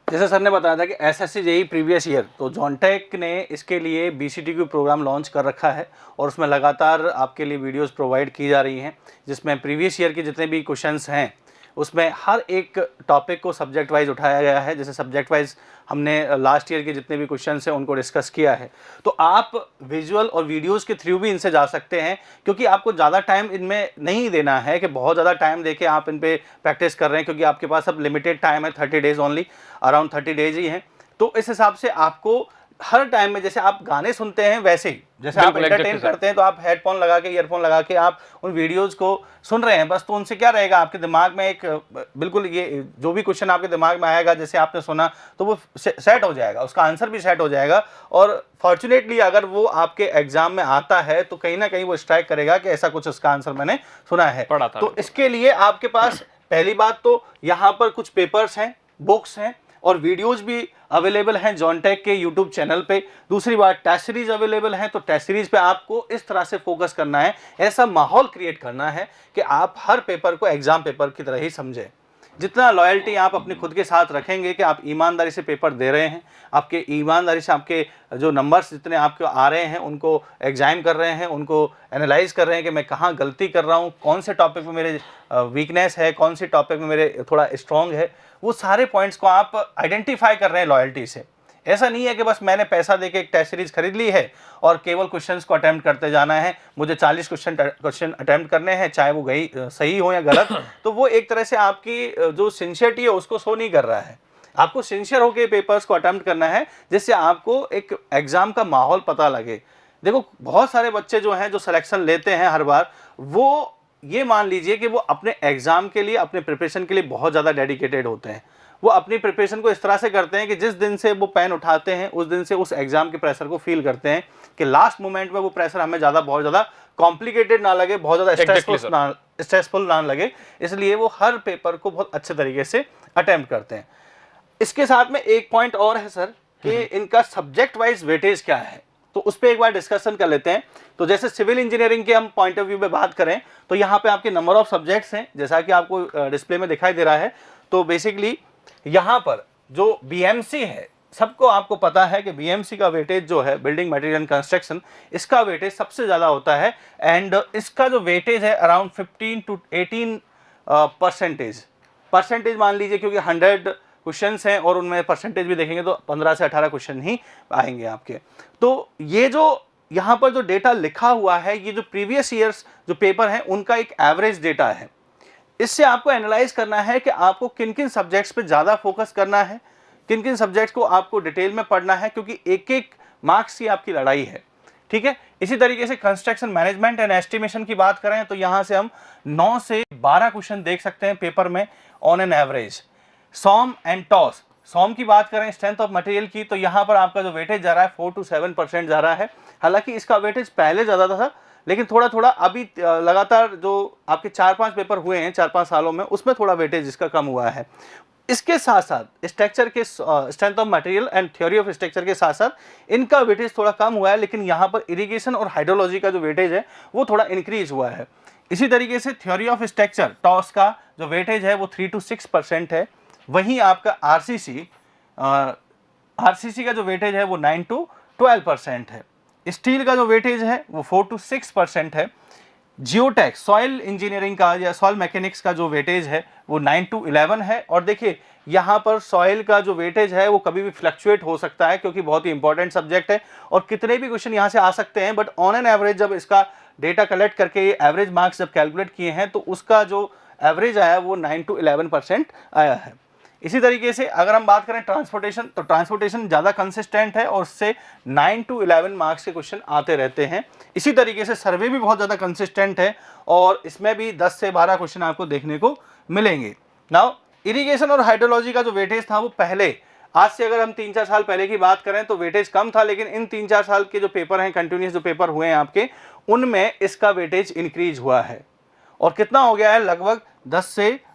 जैसे सर ने बताया था कि एसएससी जेईई प्रीवियस ईयर, तो जॉनटेक ने इसके लिए बीसीटीक्यू प्रोग्राम लॉन्च कर रखा है और उसमें लगातार आपके लिए वीडियोस प्रोवाइड की जा रही हैं, जिसमें प्रीवियस ईयर के जितने भी क्वेश्चंस हैं उसमें हर एक टॉपिक को सब्जेक्ट वाइज उठाया गया है। जैसे सब्जेक्ट वाइज हमने लास्ट ईयर के जितने भी क्वेश्चंस हैं उनको डिस्कस किया है। तो आप विजुअल और वीडियोस के थ्रू भी इनसे जा सकते हैं, क्योंकि आपको ज़्यादा टाइम इनमें नहीं देना है कि बहुत ज़्यादा टाइम देके आप इन पे प्रैक्टिस कर रहे हैं, क्योंकि आपके पास अब लिमिटेड टाइम है, 30 डेज़ ओनली, अराउंड 30 डेज़ ही हैं। तो इस हिसाब से आपको हर टाइम में, जैसे आप गाने सुनते हैं वैसे ही, जैसे आप एंटरटेन करते हैं तो आप हेडफोन लगा के, ईयरफोन लगा के आप उन वीडियोस को सुन रहे हैं बस, तो उनसे क्या रहेगा, आपके दिमाग में एक बिल्कुल ये जो भी क्वेश्चन आपके दिमाग में आएगा, जैसे आपने सुना तो वो सेट हो जाएगा, उसका आंसर भी सेट हो जाएगा। और फॉर्चुनेटली अगर वो आपके एग्जाम में आता है तो कहीं ना कहीं वो स्ट्राइक करेगा कि ऐसा कुछ उसका आंसर मैंने सुना है, पढ़ा था। तो इसके लिए आपके पास पहली बात तो यहाँ पर कुछ पेपर्स हैं, बुक्स हैं और वीडियोज भी अवेलेबल हैं जॉनटेक के यूट्यूब चैनल पे। दूसरी बात, टेस्ट सीरीज अवेलेबल है, तो टेस्ट सीरीज पे आपको इस तरह से फोकस करना है, ऐसा माहौल क्रिएट करना है कि आप हर पेपर को एग्जाम पेपर की तरह ही समझें। जितना लॉयल्टी आप अपने खुद के साथ रखेंगे कि आप ईमानदारी से पेपर दे रहे हैं, आपके ईमानदारी से आपके जो नंबर्स जितने आपके आ रहे हैं उनको एग्जाम कर रहे हैं, उनको एनालाइज कर रहे हैं कि मैं कहाँ गलती कर रहा हूँ, कौन से टॉपिक में मेरे वीकनेस है, कौन से टॉपिक में मेरे थोड़ा स्ट्रॉन्ग है, वो सारे पॉइंट्स को आप आइडेंटिफाई कर रहे हैं लॉयल्टी से। ऐसा नहीं है कि बस मैंने पैसा देके एक टेस्ट सीरीज खरीद ली है और केवल क्वेश्चंस को अटेम्प्ट करते जाना है, मुझे 40 क्वेश्चन अटेम्प्ट करने हैं, चाहे वो सही हो या गलत। तो वो एक तरह से आपकी जो सिंसियरिटी है उसको शो नहीं कर रहा है। आपको सिंसियर होकर पेपर्स को अटेम्प्ट करना है, जिससे आपको एक एग्जाम का माहौल पता लगे। देखो बहुत सारे बच्चे जो हैं जो सिलेक्शन लेते हैं हर बार, वो ये मान लीजिए कि वो अपने एग्जाम के लिए, अपने प्रिपरेशन के लिए बहुत ज़्यादा डेडिकेटेड होते हैं। वो अपनी प्रिपरेशन को इस तरह से करते हैं कि जिस दिन से वो पेन उठाते हैं उस दिन से उस एग्जाम के प्रेशर को फील करते हैं कि लास्ट मोमेंट में वो प्रेशर हमें बहुत ज़्यादा कॉम्प्लिकेटेड ना लगे, बहुत ज़्यादा स्ट्रेसफुल ना लगे, इसलिए वो हर पेपर को बहुत अच्छे तरीके से अटेम्प्ट करते हैं। इसके साथ में एक पॉइंट और है सर कि इनका सब्जेक्ट वाइज वेटेज क्या है, तो उस पर एक बार डिस्कशन कर लेते हैं। तो जैसे सिविल इंजीनियरिंग के हम पॉइंट ऑफ व्यू में बात करें तो यहाँ पे आपके नंबर ऑफ सब्जेक्ट्स हैं, जैसा कि आपको डिस्प्ले में दिखाई दे रहा है। तो बेसिकली यहाँ पर जो बीएमसी है, सबको आपको पता है कि बीएमसी का वेटेज जो है, बिल्डिंग मटेरियल कंस्ट्रक्शन, इसका वेटेज सबसे ज़्यादा होता है। एंड इसका जो वेटेज है अराउंड 15 to 18 परसेंटेज मान लीजिए, क्योंकि 100 क्वेश्चंस हैं और उनमें परसेंटेज भी देखेंगे तो 15 से 18 क्वेश्चन ही आएंगे आपके। तो ये जो यहाँ पर जो डेटा लिखा हुआ है, ये जो प्रीवियस ईयर्स जो पेपर हैं उनका एक एवरेज डेटा है। इससे आपको एनालाइज करना है कि आपको किन किन सब्जेक्ट्स पे ज़्यादा फोकस करना है, किन किन सब्जेक्ट्स को आपको डिटेल में पढ़ना है, क्योंकि एक एक मार्क्स की आपकी लड़ाई है। ठीक है। इसी तरीके से कंस्ट्रक्शन मैनेजमेंट एंड एस्टिमेशन की बात करें तो यहाँ से हम 9 से 12 क्वेश्चन देख सकते हैं पेपर में on an average. Sum and toss, sum की बात करें स्ट्रेंथ ऑफ मटेरियल की, तो यहाँ पर आपका जो वेटेज जा रहा है 4 to 7% जा रहा है। हालांकि इसका वेटेज पहले ज़्यादा था, लेकिन थोड़ा थोड़ा अभी लगातार जो आपके 4-5 पेपर हुए हैं 4-5 सालों में, उसमें थोड़ा वेटेज इसका कम हुआ है। इसके साथ साथ स्ट्रक्चर के strength of material and theory of structure के साथ साथ इनका वेटेज थोड़ा कम हुआ है, लेकिन यहाँ पर इरिगेशन और हाइड्रोलॉजी का जो वेटेज है वो थोड़ा इंक्रीज हुआ है। इसी तरीके से थ्योरी ऑफ स्ट्रक्चर टॉस का जो वेटेज है वो 3 to 6% है। वहीं आपका आरसीसी का जो वेटेज है वो 9 to 12% है। स्टील का जो वेटेज है वो 4 to 6% है। जियोटेक सॉइल इंजीनियरिंग का या सॉइल मैकेनिक्स का जो वेटेज है वो 9 to 11 है। और देखिए यहाँ पर सॉइल का जो वेटेज है वो कभी भी फ्लक्चुएट हो सकता है, क्योंकि बहुत ही इंपॉर्टेंट सब्जेक्ट है और कितने भी क्वेश्चन यहाँ से आ सकते हैं, बट ऑन एन एवरेज जब इसका डेटा कलेक्ट करके एवरेज मार्क्स जब कैलकुलेट किए हैं तो उसका जो एवरेज आया वो 9 to 11% आया है। इसी तरीके से अगर हम बात करें ट्रांसपोर्टेशन, तो ट्रांसपोर्टेशन ज़्यादा कंसिस्टेंट है और उससे 9 to 11 मार्क्स के क्वेश्चन आते रहते हैं। इसी तरीके से सर्वे भी बहुत ज़्यादा कंसिस्टेंट है और इसमें भी 10 से 12 क्वेश्चन आपको देखने को मिलेंगे। नाउ इरिगेशन और हाइड्रोलॉजी का जो वेटेज था वो पहले, आज से अगर हम 3-4 साल पहले की बात करें तो वेटेज कम था, लेकिन इन 3-4 साल के जो पेपर हैं, कंटिन्यूस जो पेपर हुए हैं आपके, उनमें इसका वेटेज इंक्रीज हुआ है और कितना हो गया है, लगभग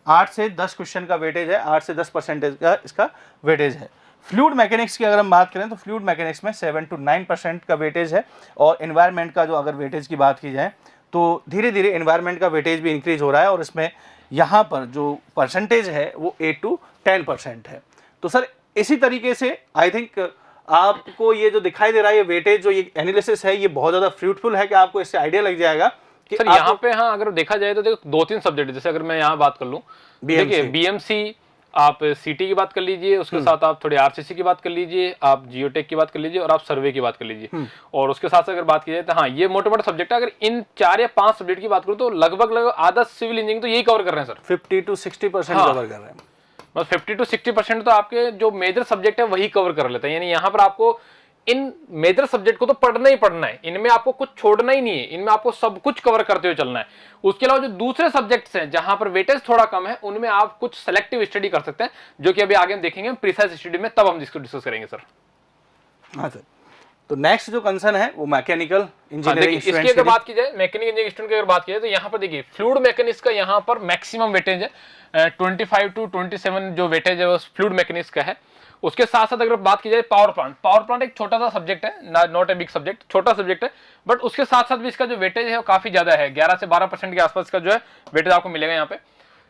8 से 10 क्वेश्चन का वेटेज है, 8 से 10% का इसका वेटेज है। फ्लूइड मैकेनिक्स की अगर हम बात करें तो फ्लूइड मैकेनिक्स में 7 to 9% का वेटेज है। और एनवायरनमेंट का जो अगर वेटेज की बात की जाए तो धीरे धीरे एनवायरनमेंट का वेटेज भी इंक्रीज हो रहा है और इसमें यहाँ पर जो परसेंटेज है वो 8 to 10% है। तो सर इसी तरीके से आई थिंक आपको ये जो दिखाई दे रहा है, ये वेटेज जो ये एनालिसिस है, ये बहुत ज़्यादा फ्रूटफुल है कि आपको इससे आइडिया लग जाएगा कि
सर यहाँ पे हाँ अगर देखा जाए तो देखो 2-3 सब्जेक्ट, जैसे अगर मैं यहाँ बात कर लूँ, देखिए बीएमसी, आप सीटी की बात कर लीजिए, उसके साथ आप थोड़ी आरसीसी की बात कर लीजिए, आप जियोटेक की बात कर लीजिए और आप सर्वे की बात कर लीजिए, और उसके साथ अगर बात की जाए तो हाँ ये मोटे मोटे सब्जेक्ट है। अगर इन 4 या 5 सब्जेक्ट की बात करूँ तो लगभग आधा सिविल इंजीनियरिंग तो यही कवर कर रहे हैं सर,
50 to 60% कवर कर रहे हैं।
बस 50 to 60% तो आपके जो मेजर सब्जेक्ट है वही कवर कर लेते हैं। यानी यहाँ पर आपको इन मेजर सब्जेक्ट को तो पढ़ना ही पढ़ना है, इनमें आपको कुछ छोड़ना ही नहीं है, इनमें आपको सब कुछ कवर करते हुए चलना है। उसके अलावा जो दूसरे सब्जेक्ट्स हैं जहां पर वेटेज थोड़ा कम है, उनमें आप कुछ सेलेक्टिव स्टडी कर सकते हैं, जो कि अभी आगे हम देखेंगे प्रिसाइज स्टडी में, तब हम इसको डिस्कस करेंगे सर।
हाँ सर, तो नेक्स्ट जो कंसर्न है वो मैकेनिकल इंजीनियरिंग
स्टूडेंट की अगर बात की जाए, मैकेनिकल इंजीनियरिंग स्टूडेंट की अगर बात की जाए तो यहाँ पर देखिए फ्लूइड मैकेनिक्स का यहाँ पर मैक्सिमम वेटेज है 25 to 27 जो वेटेज है वो फ्लूइड मैकेनिक्स का है। उसके साथ साथ अगर बात की जाए पावर प्लांट एक छोटा सा सब्जेक्ट है, नॉट ए बिग सब्जेक्ट, छोटा सब्जेक्ट है, बट उसके साथ साथ भी इसका जो वेटेज है वो काफी ज्यादा है, 11 से 12% के आसपास का जो है वेटेज आपको मिलेगा यहाँ पे।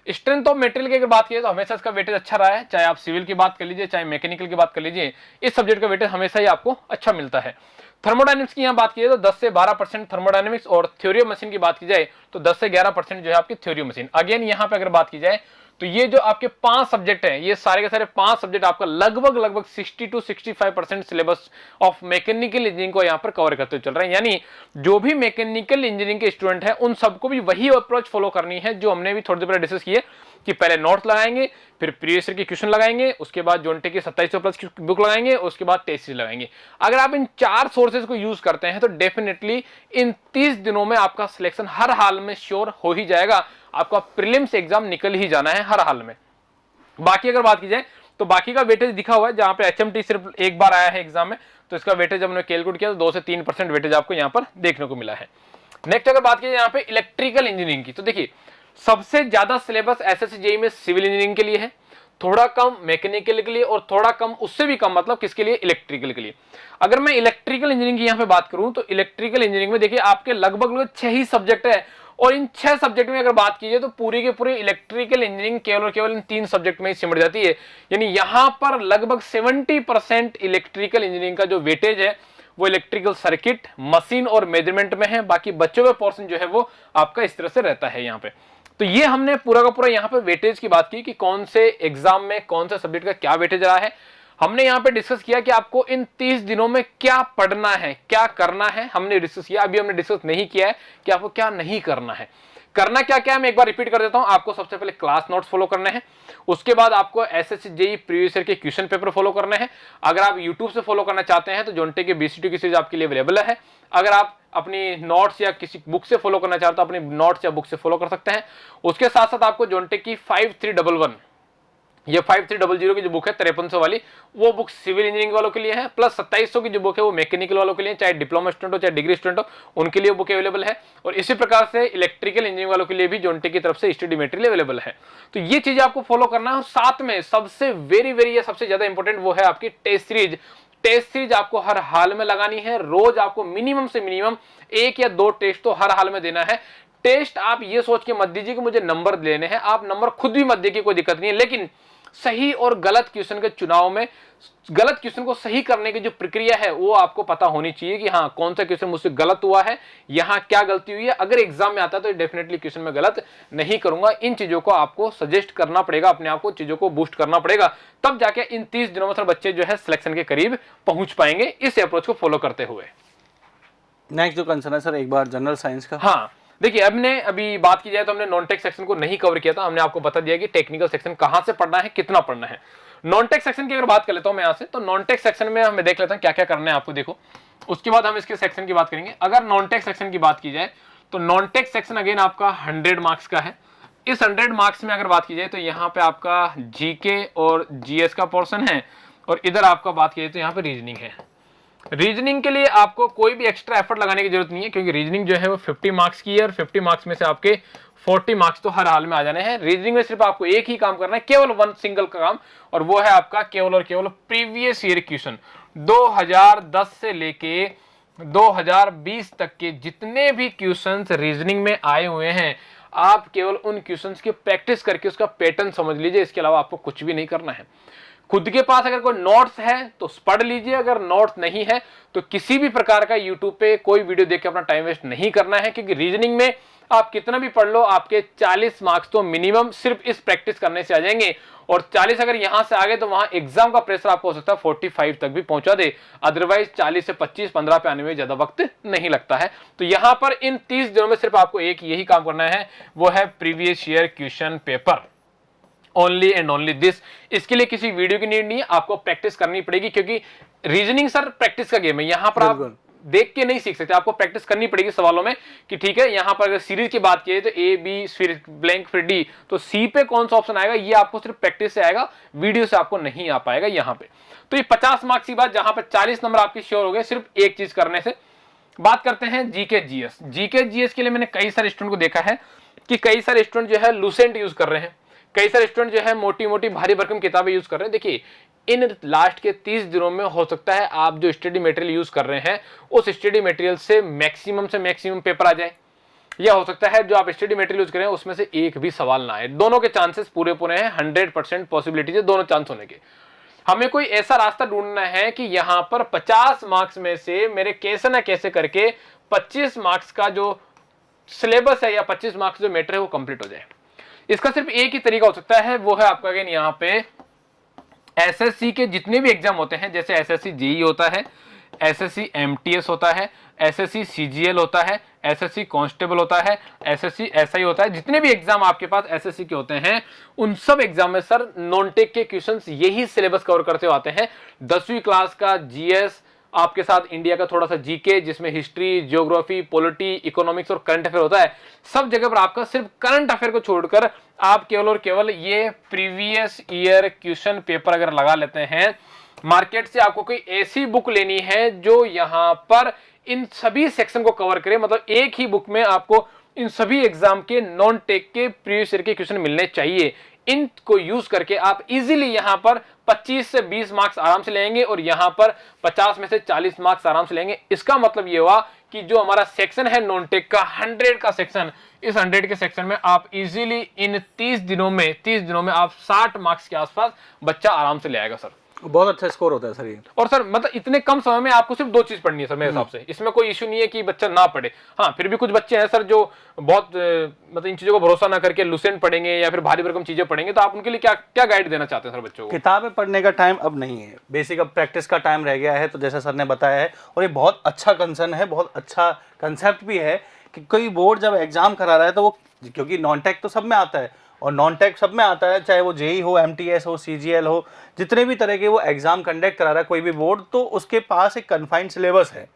स्ट्रेंथ ऑफ मटेरियल की अगर बात की तो हमेशा इसका वेटेज अच्छा रहा है, चाहे आप सिविल की बात कर लीजिए चाहे मैकेनिकल की बात कर लीजिए, इस सब्जेक्ट का वेटेज हमेशा ही आपको अच्छा मिलता है। थर्मोडायनेमिक्स की यहाँ बात की जाए तो 10 से 12% थर्मोडायनेमिक्स, और थ्योरी ऑफ मशीन की बात की जाए तो 10 से 11% जो है आपकी थ्योरी ऑफ मशीन। अगेन यहाँ पे अगर बात की जाए तो ये जो आपके 5 सब्जेक्ट हैं, ये सारे के सारे 5 सब्जेक्ट आपका लगभग 60 to 65% syllabus of mechanical engineering को यहाँ पर कवर करते हुए चल रहे हैं। यानी जो भी मैकेनिकल इंजीनियरिंग के स्टूडेंट हैं उन सबको भी वही अप्रोच फॉलो करनी है जो हमने भी थोड़ी देर पहले डिस्कस की है, कि पहले नोट्स लगाएंगे, फिर प्रीवियस ईयर के क्वेश्चन लगाएंगे, उसके बाद जोनटेक की 2700+ की बुक लगाएंगे, उसके बाद टेस्ट सीरीज लगाएंगे। अगर आप इन 4 सोर्सेज को यूज करते हैं तो डेफिनेटली इन 30 दिनों में आपका सिलेक्शन हर हाल में श्योर हो ही जाएगा, आपका प्रीलिम्स एग्जाम निकल ही जाना है हर हाल में। बाकी अगर बात की जाए तो बाकी का वेटेज दिखा हुआ है, जहां पे एचएमटी सिर्फ एक बार आया है एग्जाम में, तो इसका वेटेज हमने कैलकुलेट किया तो 2 से 3% वेटेज आपको यहाँ पर देखने को मिला है। नेक्स्ट अगर बात की जाए यहाँ पे इलेक्ट्रिकल इंजीनियरिंग की, तो देखिए सबसे ज्यादा सिलेबस एसएससी जेईई में सिविल इंजीनियरिंग के लिए है, थोड़ा कम मैकेनिकल के लिए, और थोड़ा कम उससे भी कम मतलब किसके लिए, इलेक्ट्रिकल के लिए। अगर मैं इलेक्ट्रिकल इंजीनियरिंग की यहाँ पे बात करूं तो इलेक्ट्रिकल इंजीनियरिंग में देखिए आपके लगभग 6 ही सब्जेक्ट है, और इन 6 सब्जेक्ट में अगर बात कीजिए तो पूरी के पूरी इलेक्ट्रिकल इंजीनियरिंग केवल और केवल इन 3 सब्जेक्ट में ही सिमट जाती है। यानी यहाँ पर लगभग 70% इलेक्ट्रिकल इंजीनियरिंग का जो वेटेज है वो इलेक्ट्रिकल सर्किट, मशीन और मेजरमेंट में है, बाकी बचे हुए पोर्शन जो है वो आपका इस तरह से रहता है यहाँ पे। तो ये हमने पूरा का पूरा यहाँ पे वेटेज की बात की कि कौन से एग्जाम में कौन से सब्जेक्ट का क्या वेटेज रहा है। हमने यहाँ पे डिस्कस किया कि आपको इन 30 दिनों में क्या पढ़ना है, क्या करना है, हमने डिस्कस किया। अभी हमने डिस्कस नहीं किया है कि आपको क्या नहीं करना है। करना क्या क्या है मैं एक बार रिपीट कर देता हूं। आपको सबसे पहले क्लास नोट्स फॉलो करने हैं, उसके बाद आपको एसएससी जेईई प्रीवियस ईयर के क्वेश्चन पेपर फॉलो करने हैं। अगर आप यूट्यूब से फॉलो करना चाहते हैं तो जोंटे के BCTU की सीरीज आपके लिए अवेलेबल है। अगर आप अपनी नोट्स या किसी बुक से फॉलो करना चाहते हो तो अपनी नोट्स या बुक से फॉलो कर सकते हैं। उसके साथ साथ आपको जोंटे की 5311 ये 5300 की जो बुक है 5300 वाली, वो बुक सिविल इंजीनियरिंग वालों के लिए है, प्लस 2700 की जो बुक है वो मैकेनिकल वालों के लिए, चाहे डिप्लोमा स्टूडेंट हो चाहे डिग्री स्टूडेंट हो, उनके लिए बुक अवेलेबल है। और इसी प्रकार से इलेक्ट्रिकल इंजीनियरिंग वालों के लिए भी जोंटे की तरफ से स्टडी मटेरियल अवेलेबल है। तो ये चीजें आपको फॉलो करना है। और साथ में सबसे वेरी सबसे ज्यादा इंपॉर्टेंट वो है आपकी टेस्ट सीरीज। टेस्ट सीरीज आपको हर हाल में लगानी है। रोज आपको मिनिमम से मिनिमम 1 या 2 टेस्ट तो हर हाल में देना है। टेस्ट आप ये सोच के मत दीजिए कि मुझे नंबर लेने हैं, आप नंबर खुद भी मत देखिए, कोई दिक्कत नहीं है, लेकिन सही और गलत क्वेश्चन के चुनाव में गलत क्वेश्चन को सही करने की जो प्रक्रिया है वो आपको पता होनी चाहिए कि हाँ कौन सा क्वेश्चन मुझसे गलत हुआ है, यहाँ क्या गलती हुई है। अगर एग्जाम में आता है तो डेफिनेटली क्वेश्चन में गलत नहीं करूंगा। इन चीजों को आपको सजेस्ट करना पड़ेगा, अपने आप को चीजों को बूस्ट करना पड़ेगा, तब जाके इन 30 दिनों में सर बच्चे जो है सिलेक्शन के करीब पहुंच पाएंगे इस अप्रोच को फॉलो करते हुए।
नेक्स्ट जो कंसर्न है सर एक बार जनरल साइंस का।
हाँ देखिए, अभी बात की जाए तो हमने नॉन टेक सेक्शन को नहीं कवर किया था। हमने आपको बता दिया कि टेक्निकल सेक्शन कहां से पढ़ना है, कितना पढ़ना है। नॉन टेक सेक्शन की अगर बात कर लेता हूं मैं यहां से, तो नॉन टेक सेक्शन में हमें देख लेते हैं क्या क्या करना है आपको। देखो, उसके बाद हम इसके सेक्शन की बात करेंगे। अगर नॉन टेक सेक्शन की बात की जाए तो नॉन टेक सेक्शन अगेन आपका 100 मार्क्स का है। इस 100 मार्क्स में अगर बात की जाए तो यहाँ पे आपका जीके और जीएस का पोर्शन है, और इधर आपका बात की जाए तो यहाँ पे रीजनिंग है। रीजनिंग के लिए आपको कोई भी एक्स्ट्रा एफर्ट लगाने की जरूरत नहीं है, क्योंकि रीजनिंग जो है वो 50 मार्क्स की है, और 50 मार्क्स में से आपके 40 मार्क्स तो हर हाल में आ जाने हैं। रीजनिंग में सिर्फ आपको एक ही काम करना है, केवल वन सिंगल का काम, और वो है आपका केवल और केवल प्रीवियस ईयर क्वेश्चन 2010 से लेके 2020 तक के जितने भी क्वेश्चंस रीजनिंग में आए हुए हैं, आप केवल उन क्वेश्चंस की प्रैक्टिस करके उसका पैटर्न समझ लीजिए। इसके अलावा आपको कुछ भी नहीं करना है। खुद के पास अगर कोई नोट्स है तो पढ़ लीजिए, अगर नोट्स नहीं है तो किसी भी प्रकार का यूट्यूब पे कोई वीडियो देख के अपना टाइम वेस्ट नहीं करना है, क्योंकि रीजनिंग में आप कितना भी पढ़ लो आपके 40 मार्क्स तो मिनिमम सिर्फ इस प्रैक्टिस करने से आ जाएंगे। और 40 अगर यहां से आ गए तो वहां एग्जाम का प्रेशर आपको हो सकता है 45 तक भी पहुंचा दे। अदरवाइज 40 से 25 15 पे आने में ज्यादा वक्त नहीं लगता है। तो यहां पर इन 30 दिनों में सिर्फ आपको एक यही काम करना है, वो है previous year question paper, only and only this. इसके लिए किसी वीडियो की नीड नहीं है, आपको प्रैक्टिस करनी पड़ेगी, क्योंकि रीजनिंग सर प्रैक्टिस का गेम है। यहां पर आप देख के नहीं सीख सकते, आपको प्रैक्टिस करनी पड़ेगी सवालों में कि ठीक है, यहां पर अगर सीरीज की बात की तो ए बी फिर ब्लैंक फिर डी, तो सी पे कौन सा ऑप्शन आएगा ये आपको सिर्फ प्रैक्टिस से आएगा, वीडियो से आपको नहीं आ पाएगा यहां पे। तो ये 50 मार्क्स की बात, जहां पर 40 नंबर आपके श्योर हो गए सिर्फ एक चीज करने से। बात करते हैं जीके जीएस। जीके जीएस के लिए मैंने कई सारे स्टूडेंट को देखा है कि कई सारे स्टूडेंट जो है लूसेंट यूज कर रहे हैं, कई सारे स्टूडेंट जो है मोटी मोटी भारी भरकम किताबें यूज कर रहे हैं। देखिए, इन लास्ट के 30 दिनों में हो सकता है आप जो स्टडी मटेरियल यूज कर रहे हैं उस स्टडी मटेरियल से मैक्सिमम पेपर आ जाए, या हो सकता है जो आप स्टडी मटेरियल यूज करें उसमें से एक भी सवाल ना आए। दोनों के चांसेस पूरे हैं, 100% पॉसिबिलिटी है दोनों चांस होने के। हमें कोई ऐसा रास्ता ढूंढना है कि यहां पर 50 मार्क्स में से मेरे कैसे ना कैसे करके 25 मार्क्स का जो सिलेबस है या 25 मार्क्स जो मैटर है वो कंप्लीट हो जाए। इसका सिर्फ एक ही तरीका हो सकता है, वो है आपका अगेन यहाँ पे एसएससी के जितने भी एग्जाम होते हैं, जैसे एसएससी जेईई होता है, एसएससी एमटीएस होता है, एसएससी सीजीएल होता है, एसएससी कांस्टेबल होता है, एसएससी एसआई होता है, जितने भी एग्जाम आपके पास एसएससी के होते हैं उन सब एग्जाम में सर नॉन टेक के क्वेश्चंस यही सिलेबस कवर करते आते हैं। 10वीं क्लास का जीएस, आपके साथ इंडिया का थोड़ा सा जीके जिसमें हिस्ट्री, ज्योग्राफी, पॉलिटी, इकोनॉमिक्स और करंट अफेयर होता है, सब जगह पर आपका सिर्फ करंट अफेयर को छोड़कर आप केवल और केवल ये प्रीवियस ईयर क्वेश्चन पेपर अगर लगा लेते हैं, मार्केट से आपको कोई ऐसी बुक लेनी है जो यहां पर इन सभी सेक्शन को कवर करे, मतलब एक ही बुक में आपको इन सभी एग्जाम के नॉन टेक के प्रीवियस ईयर के क्वेश्चन मिलने चाहिए। इनको यूज करके आप इजीली यहां पर 25 से 20 मार्क्स आराम से लेंगे और यहां पर 50 में से 40 मार्क्स आराम से लेंगे। इसका मतलब ये हुआ कि जो हमारा सेक्शन है नॉन टेक का 100 का सेक्शन, इस 100 के सेक्शन में आप इजीली इन 30 दिनों में आप 60 मार्क्स के आसपास बच्चा आराम से ले आएगा सर।
बहुत अच्छा स्कोर होता है सर ये।
और सर मतलब इतने कम समय में आपको सिर्फ 2 चीज पढ़नी है सर मेरे हिसाब से, इसमें कोई इश्यू नहीं है कि बच्चा ना पढ़े। हाँ, फिर भी कुछ बच्चे हैं सर जो बहुत मतलब इन चीजों को भरोसा ना करके लुसेंट पढ़ेंगे या फिर भारी भरकम चीजें पढ़ेंगे, तो आप उनके लिए क्या क्या गाइड देना चाहते हैं सर बच्चों को?
किताबें पढ़ने का टाइम अब नहीं है, बेसिक अब प्रैक्टिस का टाइम रह गया है। तो जैसा सर ने बताया है, और ये बहुत अच्छा कंसर्न है, बहुत अच्छा कंसेप्ट भी है कोई बोर्ड जब एग्जाम करा रहा है तो वो, क्योंकि नॉन टेक तो सब में आता है और नॉन टेक सब में आता है, चाहे वो जेई हो, एमटीएस हो, सीजीएल हो, जितने भी तरह के वो एग्जाम कंडक्ट करा रहा है कोई भी बोर्ड, तो उसके पास एक कन्फाइंड सिलेबस है।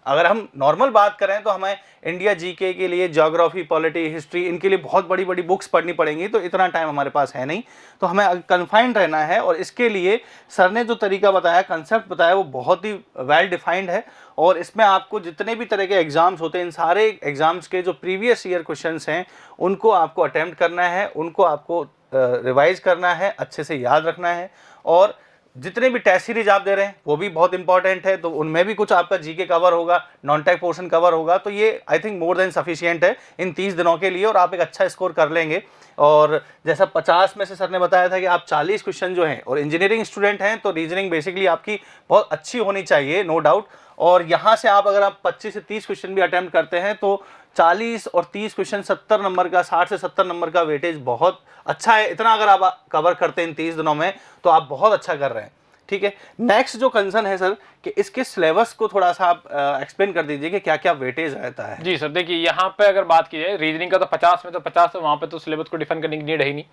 अगर हम नॉर्मल बात करें तो हमें इंडिया जीके के लिए ज्योग्राफी, पॉलिटी, हिस्ट्री, इनके लिए बहुत बड़ी बड़ी बुक्स पढ़नी पड़ेंगी, तो इतना टाइम हमारे पास है नहीं, तो हमें कन्फाइंड रहना है। और इसके लिए सर ने जो तरीका बताया, कंसेप्ट बताया, वो बहुत ही वेल डिफाइंड है। और इसमें आपको जितने भी तरह के एग्जाम्स होते हैं, इन सारे एग्जाम्स के जो प्रीवियस ईयर क्वेश्चंस हैं उनको आपको अटेम्प्ट करना है, उनको आपको रिवाइज करना है, अच्छे से याद रखना है। और जितने भी टेस्ट सीरीज आप दे रहे हैं वो भी बहुत इंपॉर्टेंट है, तो उनमें भी कुछ आपका जीके कवर होगा, नॉन टेक पोर्शन कवर होगा, तो ये I think more than sufficient है इन 30 दिनों के लिए, और आप एक अच्छा स्कोर कर लेंगे। और जैसा 50 में से सर ने बताया था कि आप 40 क्वेश्चन जो हैं, और इंजीनियरिंग स्टूडेंट हैं तो रीजनिंग बेसिकली आपकी बहुत अच्छी होनी चाहिए, नो डाउट। और यहाँ से आप अगर आप 25 से 30 क्वेश्चन भी अटेम्प्ट करते हैं तो 40 और 30 क्वेश्चन 70 नंबर का, 60 से 70 नंबर का वेटेज बहुत अच्छा है। इतना अगर आप कवर करते हैं इन 30 दिनों में तो आप बहुत अच्छा कर रहे हैं, ठीक है। नेक्स्ट जो कंसर्न है सर कि इसके सिलेबस को थोड़ा सा आप एक्सप्लेन कर दीजिए कि क्या क्या वेटेज रहता है।
जी सर, देखिए यहाँ पे अगर बात की जाए रीजनिंग का तो 50 में तो 50 है, वहाँ पे तो सिलेबस को डिफाइन करने की नीड है ही नहीं।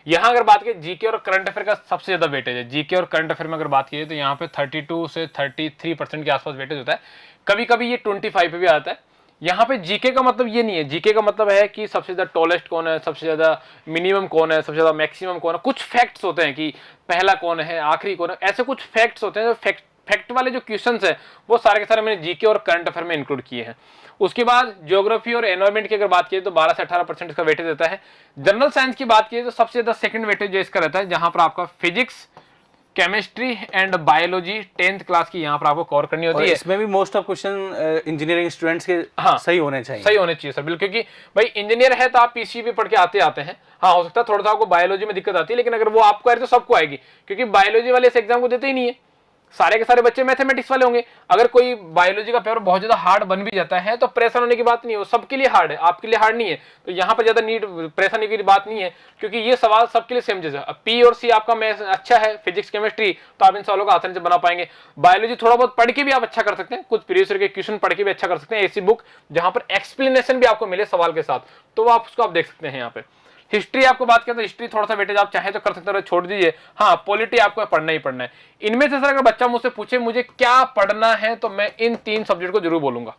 यहाँ अगर बात करें जीके और करंट अफेयर का सबसे ज्यादा वेटेज है। जीके और करंट अफेयर में अगर बात की तो यहाँ पे 32 से 33% के आसपास वेटेज होता है, कभी कभी ये 25 पे भी आता है। यहाँ पे जीके का मतलब ये नहीं है, जीके का मतलब है कि सबसे ज्यादा टॉलेस्ट कौन है, सबसे ज्यादा मिनिमम कौन है, सबसे ज्यादा मैक्सिमम कौन है। कुछ फैक्ट्स होते हैं कि पहला कौन है, आखिरी कौन है, ऐसे कुछ फैक्ट्स होते हैं। फैक्ट वाले जो क्वेश्चंस हैं वो सारे के सारे मैंने जीके और करंट अफेयर में इंक्लूड किए हैं। उसके बाद ज्योग्राफी और एनवायरमेंट की अगर बात की तो 12 से 18% इसका वेटेज देता है। जनरल साइंस की बात की तो सबसे ज्यादा सेकंड वेटेज जो इसका रहता है, जहां पर आपका physics, chemistry and biology 10th class की यहाँ पर आपको कवर करनी होती है।
इसमें भी most of question engineering students के
हाँ
सही होने चाहिए,
सही होने चाहिए सर, बिल्कुल। क्योंकि भाई इंजीनियर है तो आप पीसीबी पढ़ के आते हैं। हाँ, हो सकता है थोड़ा सा आपको बायोलॉजी में दिक्कत आती है, लेकिन अगर वो आपको आए तो सबको आएगी, क्योंकि बायोलॉजी वाले इस एग्जाम को देते ही नहीं है। सारे के सारे बच्चे मैथमेटिक्स वाले होंगे। अगर कोई बायोलॉजी का पेपर बहुत ज्यादा हार्ड बन भी जाता है तो परेशान होने की बात नहीं है, वो सबके लिए हार्ड है, आपके लिए हार्ड नहीं है। तो यहाँ पर ज्यादा नीड परेशानी की बात नहीं है, क्योंकि ये सवाल सबके लिए सेम जैसा। अब पी और सी आपका मैथ अच्छा है, फिजिक्स केमिस्ट्री, तो आप इन सवालों को आसानी से बना पाएंगे। बायोलॉजी थोड़ा बहुत पढ़ के भी आप अच्छा कर सकते हैं, कुछ प्रीवियस ईयर के क्वेश्चन पढ़ के भी अच्छा कर सकते हैं। ऐसी बुक जहां पर एक्सप्लेनेशन भी आपको मिले सवाल के साथ, तो आप उसको आप देख सकते हैं यहाँ पे। हिस्ट्री आपको बात करें तो हिस्ट्री थोड़ा सा वेटेज आप चाहे तो कर सकते हो, छोड़ दीजिए। हाँ, पॉलिटी आपको पढ़ना ही पढ़ना है। इनमें से सर अगर बच्चा मुझसे पूछे मुझे क्या पढ़ना है, तो मैं इन 3 सब्जेक्ट को जरूर बोलूंगा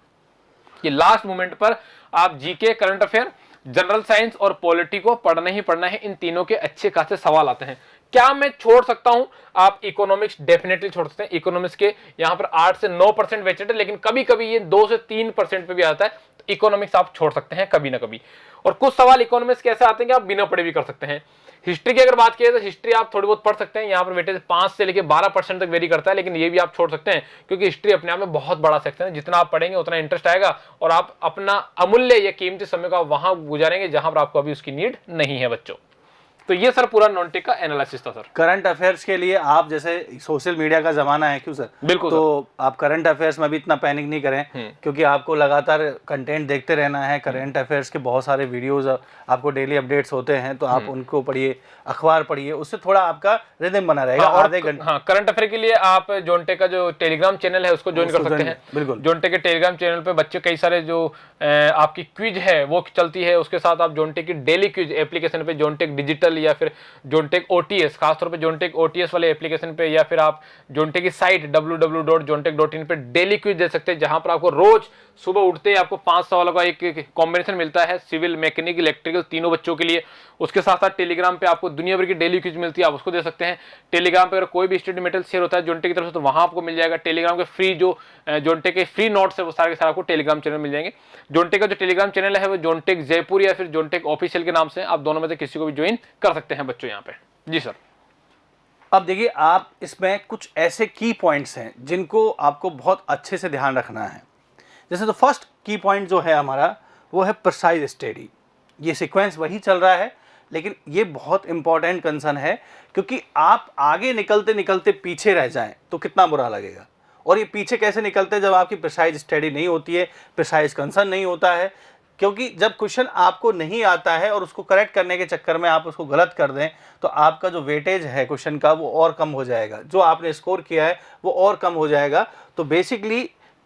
कि लास्ट मोमेंट पर आप GK, current affair, general science और पॉलिटी को पढ़ना ही पढ़ना है। इन तीनों के अच्छे खासे सवाल आते हैं। क्या मैं छोड़ सकता हूं? आप इकोनॉमिक्स डेफिनेटली छोड़ सकते हैं। इकोनॉमिक्स के यहां पर 8 से 9% वेटेड है, लेकिन कभी कभी ये 2 से 3% पे भी आता है, तो इकोनॉमिक्स आप छोड़ सकते हैं कभी ना कभी। और कुछ सवाल इकोनॉमिक्स कैसे आते हैं कि आप बिना पढ़े भी कर सकते हैं। हिस्ट्री की अगर बात की तो हिस्ट्री आप थोड़ी बहुत पढ़ सकते हैं, यहाँ पर वेटेज 5 से लेकर 12% तक वेरी करता है, लेकिन ये भी आप छोड़ सकते हैं, क्योंकि हिस्ट्री अपने आप में बहुत बड़ा सेक्शन है। जितना आप पढ़ेंगे उतना इंटरेस्ट आएगा और आप अपना अमूल्य या कीमती समय को वहां गुजारेंगे जहां पर आपको अभी उसकी नीड नहीं है बच्चों। तो ये सर पूरा नॉन टेक का एनालिसिस था सर।
करंट अफेयर्स के लिए आप, जैसे सोशल मीडिया का जमाना है, क्यों सर?
बिल्कुल।
तो आप करंट अफेयर्स में भी इतना पैनिक नहीं करें, क्योंकि आपको लगातार कंटेंट देखते रहना है। करंट अफेयर्स के बहुत सारे वीडियोस आपको डेली अपडेट्स होते हैं, तो आप उनको पढ़िए, अखबार पढ़िए, उससे थोड़ा आपका रिदम बना रहेगा। आधे घंटे।
हाँ, करंट अफेयर के लिए आप जोनटेक का जो टेलीग्राम चैनल है उसको ज्वाइन कर सकते हैं।
बिल्कुल,
जोनटेक के टेलीग्राम चैनल पे बच्चे कई सारे जो आपकी क्विज है वो चलती है। उसके साथ आप जोनटेक की डेली क्विज एप्लीकेशन पे, जोनटेक डिजिटल या फिर जोनटेक ओटीएस, खासतौर पे जोनटेक ओटीएस वाले एप्लीकेशन पे, या फिर आप जोनटेक की साइट www.jontek.in पे डेली क्विज दे सकते हैं, जहां पर आपको रोज सुबह उठते ही आपको 5 सवालों का एक कॉम्बिनेशन मिलता है, सिविल, मैकेनिकल, इलेक्ट्रिकल तीनों बच्चों के लिए। उसके साथ साथ टेलीग्राम पे आपको दुनिया भर की डेली क्विज मिलती है, आप उसको दे सकते हैं। टेलीग्राम पे अगर कोई भी स्टडी मटेरियल शेयर होता है जोनटेक की तरफ से, तो वहां आपको मिल जाएगा। टेलीग्राम के फ्री जो जोनटेक के फ्री नोट्स है वो सारे के सारे आपको टेलीग्राम चैनल मिल जाएंगे। जोनटेक का जो टेलीग्राम चैनल है वो जोनटेक जयपुर या फिर जोनटेक ऑफिशियल के नाम से, आप दोनों में से किसी को भी ज्वाइन कर सकते हैं बच्चों यहाँ पे। जी सर।
अब देखिए, आप इसमें कुछ ऐसे की पॉइंट्स हैं जिनको आपको बहुत अच्छे से ध्यान रखना है। जैसे तो फर्स्ट की पॉइंट जो है हमारा, वो है प्रिसाइज स्टडी। ये सीक्वेंस वही चल रहा है, लेकिन ये बहुत इंपॉर्टेंट कंसर्न है, क्योंकि आप आगे निकलते निकलते पीछे रह जाएं तो कितना बुरा लगेगा। और ये पीछे कैसे निकलते हैं? जब आपकी प्रिसाइज स्टडी नहीं होती है, प्रिसाइज कंसर्न नहीं होता है। क्योंकि जब क्वेश्चन आपको नहीं आता है और उसको करेक्ट करने के चक्कर में आप उसको गलत कर दें, तो आपका जो वेटेज है क्वेश्चन का वो और कम हो जाएगा, जो आपने स्कोर किया है वो और कम हो जाएगा। तो बेसिकली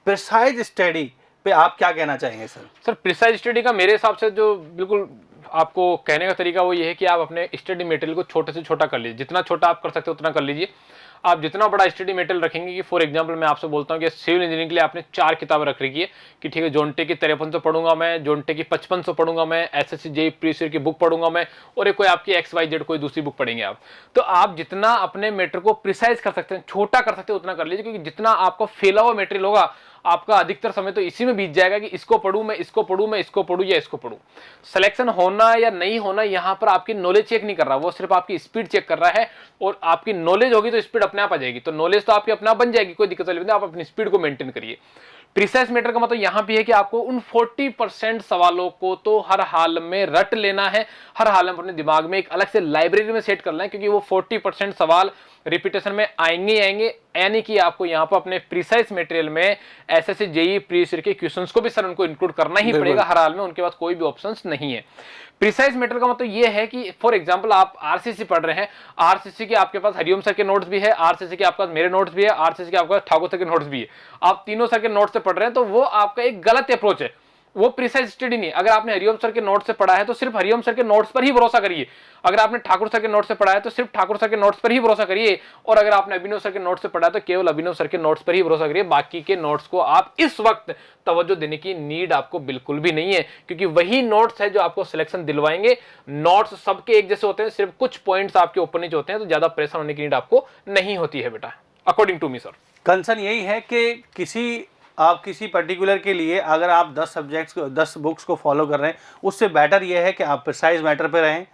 प्रिसाइज स्टडी पे आप क्या कहना चाहेंगे सर?
सर प्रिसाइज स्टडी का मेरे हिसाब से जो बिल्कुल आपको कहने का तरीका वो ये है कि आप अपने स्टडी मटेरियल को छोटे से छोटा कर लीजिए, जितना छोटा आप कर सकते हो उतना कर लीजिए। आप जितना बड़ा स्टडी मटेरियल रखेंगे कि फॉर एग्जांपल मैं आपसे बोलता हूँ कि सिविल इंजीनियरिंग के लिए आपने 4 किताबें रख रखी है कि ठीक है जोनटे की 5300 पढ़ूंगा मैं, जोनटे की 5500 पढ़ूंगा मैं, एसएससी जेईई प्रीवियस ईयर की बुक पढ़ूंगा मैं, और एक कोई आपकी XYZ कोई दूसरी बुक पढ़ेंगे आप। तो आप जितना अपने मेटर को प्रिसाइज कर सकते हैं, छोटा कर सकते हैं उतना कर लीजिए, क्योंकि जितना आपका फैला हुआ मटेरियल होगा आपका अधिकतर समय तो इसी में बीत जाएगा कि इसको पढ़ूं मैं, इसको पढ़ूं मैं, इसको पढ़ूं या इसको पढ़ूं। सिलेक्शन होना या नहीं होना यहाँ पर आपकी नॉलेज चेक नहीं कर रहा, वो सिर्फ आपकी स्पीड चेक कर रहा है। और आपकी नॉलेज होगी तो स्पीड अपने आप आ जाएगी, तो नॉलेज तो आपकी अपने आप बन जाएगी, कोई दिक्कत नहीं। आप अपनी स्पीड को मेंटेन करिए। प्रिसाइज मैटर का मतलब यहां भी है कि आपको उन 40% सवालों को तो हर हाल में रट लेना है, हर हाल में अपने दिमाग में एक अलग से लाइब्रेरी में सेट करना है, क्योंकि वो 40% सवाल रिपीटेशन में आएंगे ही आएंगे। यानी कि आपको यहाँ पर अपने प्रिसाइज मटेरियल में एसएससी जेईई प्रीवियस ईयर के क्वेश्चंस को भी सर उनको इंक्लूड करना ही पड़ेगा हर हाल में, उनके पास कोई भी ऑप्शंस नहीं है। प्रिसाइज मैटर का मतलब ये है कि फॉर एग्जांपल आप आरसीसी पढ़ रहे हैं, आरसीसी के आपके पास हरिओम सर के नोट्स भी है, आरसीसी के आपके पास मेरे नोट्स भी है, आरसीसी के आपके पास ठाकुर सर के नोट्स भी है, आप तीनों सर के नोट्स से पढ़ रहे हैं, तो वो आपका एक गलत अप्रोच है, वो प्रिसाइज स्टडी नहीं। अगर आपने हरिओम सर के नोट्स से पढ़ा है तो सिर्फ हरिओम सर के नोट्स पर ही भरोसा करिए, अगर आपने ठाकुर सर के नोट्स से पढ़ा है तो सिर्फ ठाकुर सर के नोट्स पर ही भरोसा करिए, और अगर आपने अभिनव सर के नोट्स से पढ़ा है तो केवल अभिनव सर के नोट्स पर ही भरोसा करिए। बाकी के नोट्स को आप इस वक्त तवज्जो देने की नीड आपको बिल्कुल भी नहीं है, क्योंकि वही नोट्स है जो आपको सिलेक्शन दिलवाएंगे। नोट्स सबके एक जैसे होते हैं, सिर्फ कुछ पॉइंट्स आपके ऊपर नीचे होते हैं, तो ज्यादा प्रेशर होने की नीड आपको नहीं होती है बेटा, according to me sir.
Concern यही है कि आप किसी पर्टिकुलर के लिए अगर आप 10 सब्जेक्ट्स को 10 बुक्स को फॉलो कर रहे हैं, उससे बेटर ये है कि आप प्रिसाइज मैटर पे रहें,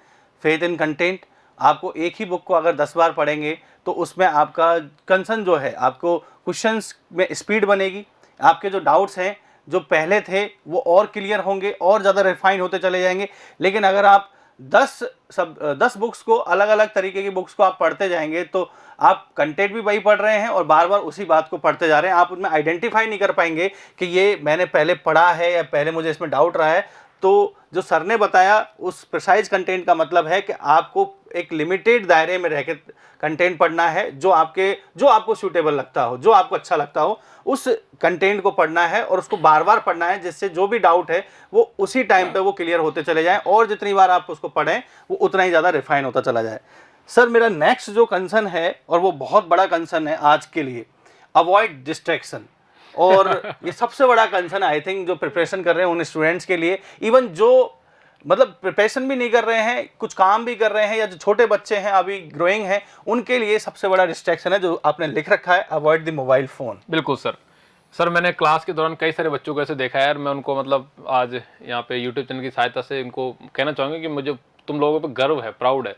फेथ इन कंटेंट। आपको एक ही बुक को अगर 10 बार पढ़ेंगे तो उसमें आपका कंसर्न जो है, आपको क्वेश्चंस में स्पीड बनेगी, आपके जो डाउट्स हैं जो पहले थे वो और क्लियर होंगे और ज़्यादा रिफाइन होते चले जाएंगे। लेकिन अगर आप 10 बुक्स को, अलग अलग तरीके की बुक्स को आप पढ़ते जाएंगे तो आप कंटेंट भी वही पढ़ रहे हैं और बार बार उसी बात को पढ़ते जा रहे हैं। आप उनमें आइडेंटिफाई नहीं कर पाएंगे कि ये मैंने पहले पढ़ा है या पहले मुझे इसमें डाउट रहा है। तो जो सर ने बताया उस प्रिसाइज कंटेंट का मतलब है कि आपको एक लिमिटेड दायरे में रह के कंटेंट पढ़ना है, जो आपको सूटेबल लगता हो, जो आपको अच्छा लगता हो, उस कंटेंट को पढ़ना है और उसको बार बार पढ़ना है, जिससे जो भी डाउट है वो उसी टाइम पे वो क्लियर होते चले जाएं, और जितनी बार आप उसको पढ़ें वो उतना ही ज़्यादा रिफाइन होता चला जाए। सर मेरा नेक्स्ट जो कंसर्न है, और वो बहुत बड़ा कंसर्न है आज के लिए, अवॉइड डिस्ट्रैक्शन। और ये सबसे बड़ा कंसर्न आई थिंक जो प्रिपरेशन कर रहे हैं उन स्टूडेंट्स के लिए, इवन जो मतलब प्रिपरेशन भी नहीं कर रहे हैं, कुछ काम भी कर रहे हैं, या जो छोटे बच्चे हैं अभी ग्रोइंग हैं, उनके लिए सबसे बड़ा डिस्ट्रैक्शन है जो आपने लिख रखा है, अवॉइड द मोबाइल फ़ोन।
बिल्कुल सर मैंने क्लास के दौरान कई सारे बच्चों को ऐसे देखा है यार, मैं उनको मतलब आज यहाँ पे यूट्यूब चैनल की सहायता से इनको कहना चाहूँगा कि मुझे तुम लोगों पर गर्व है, प्राउड है।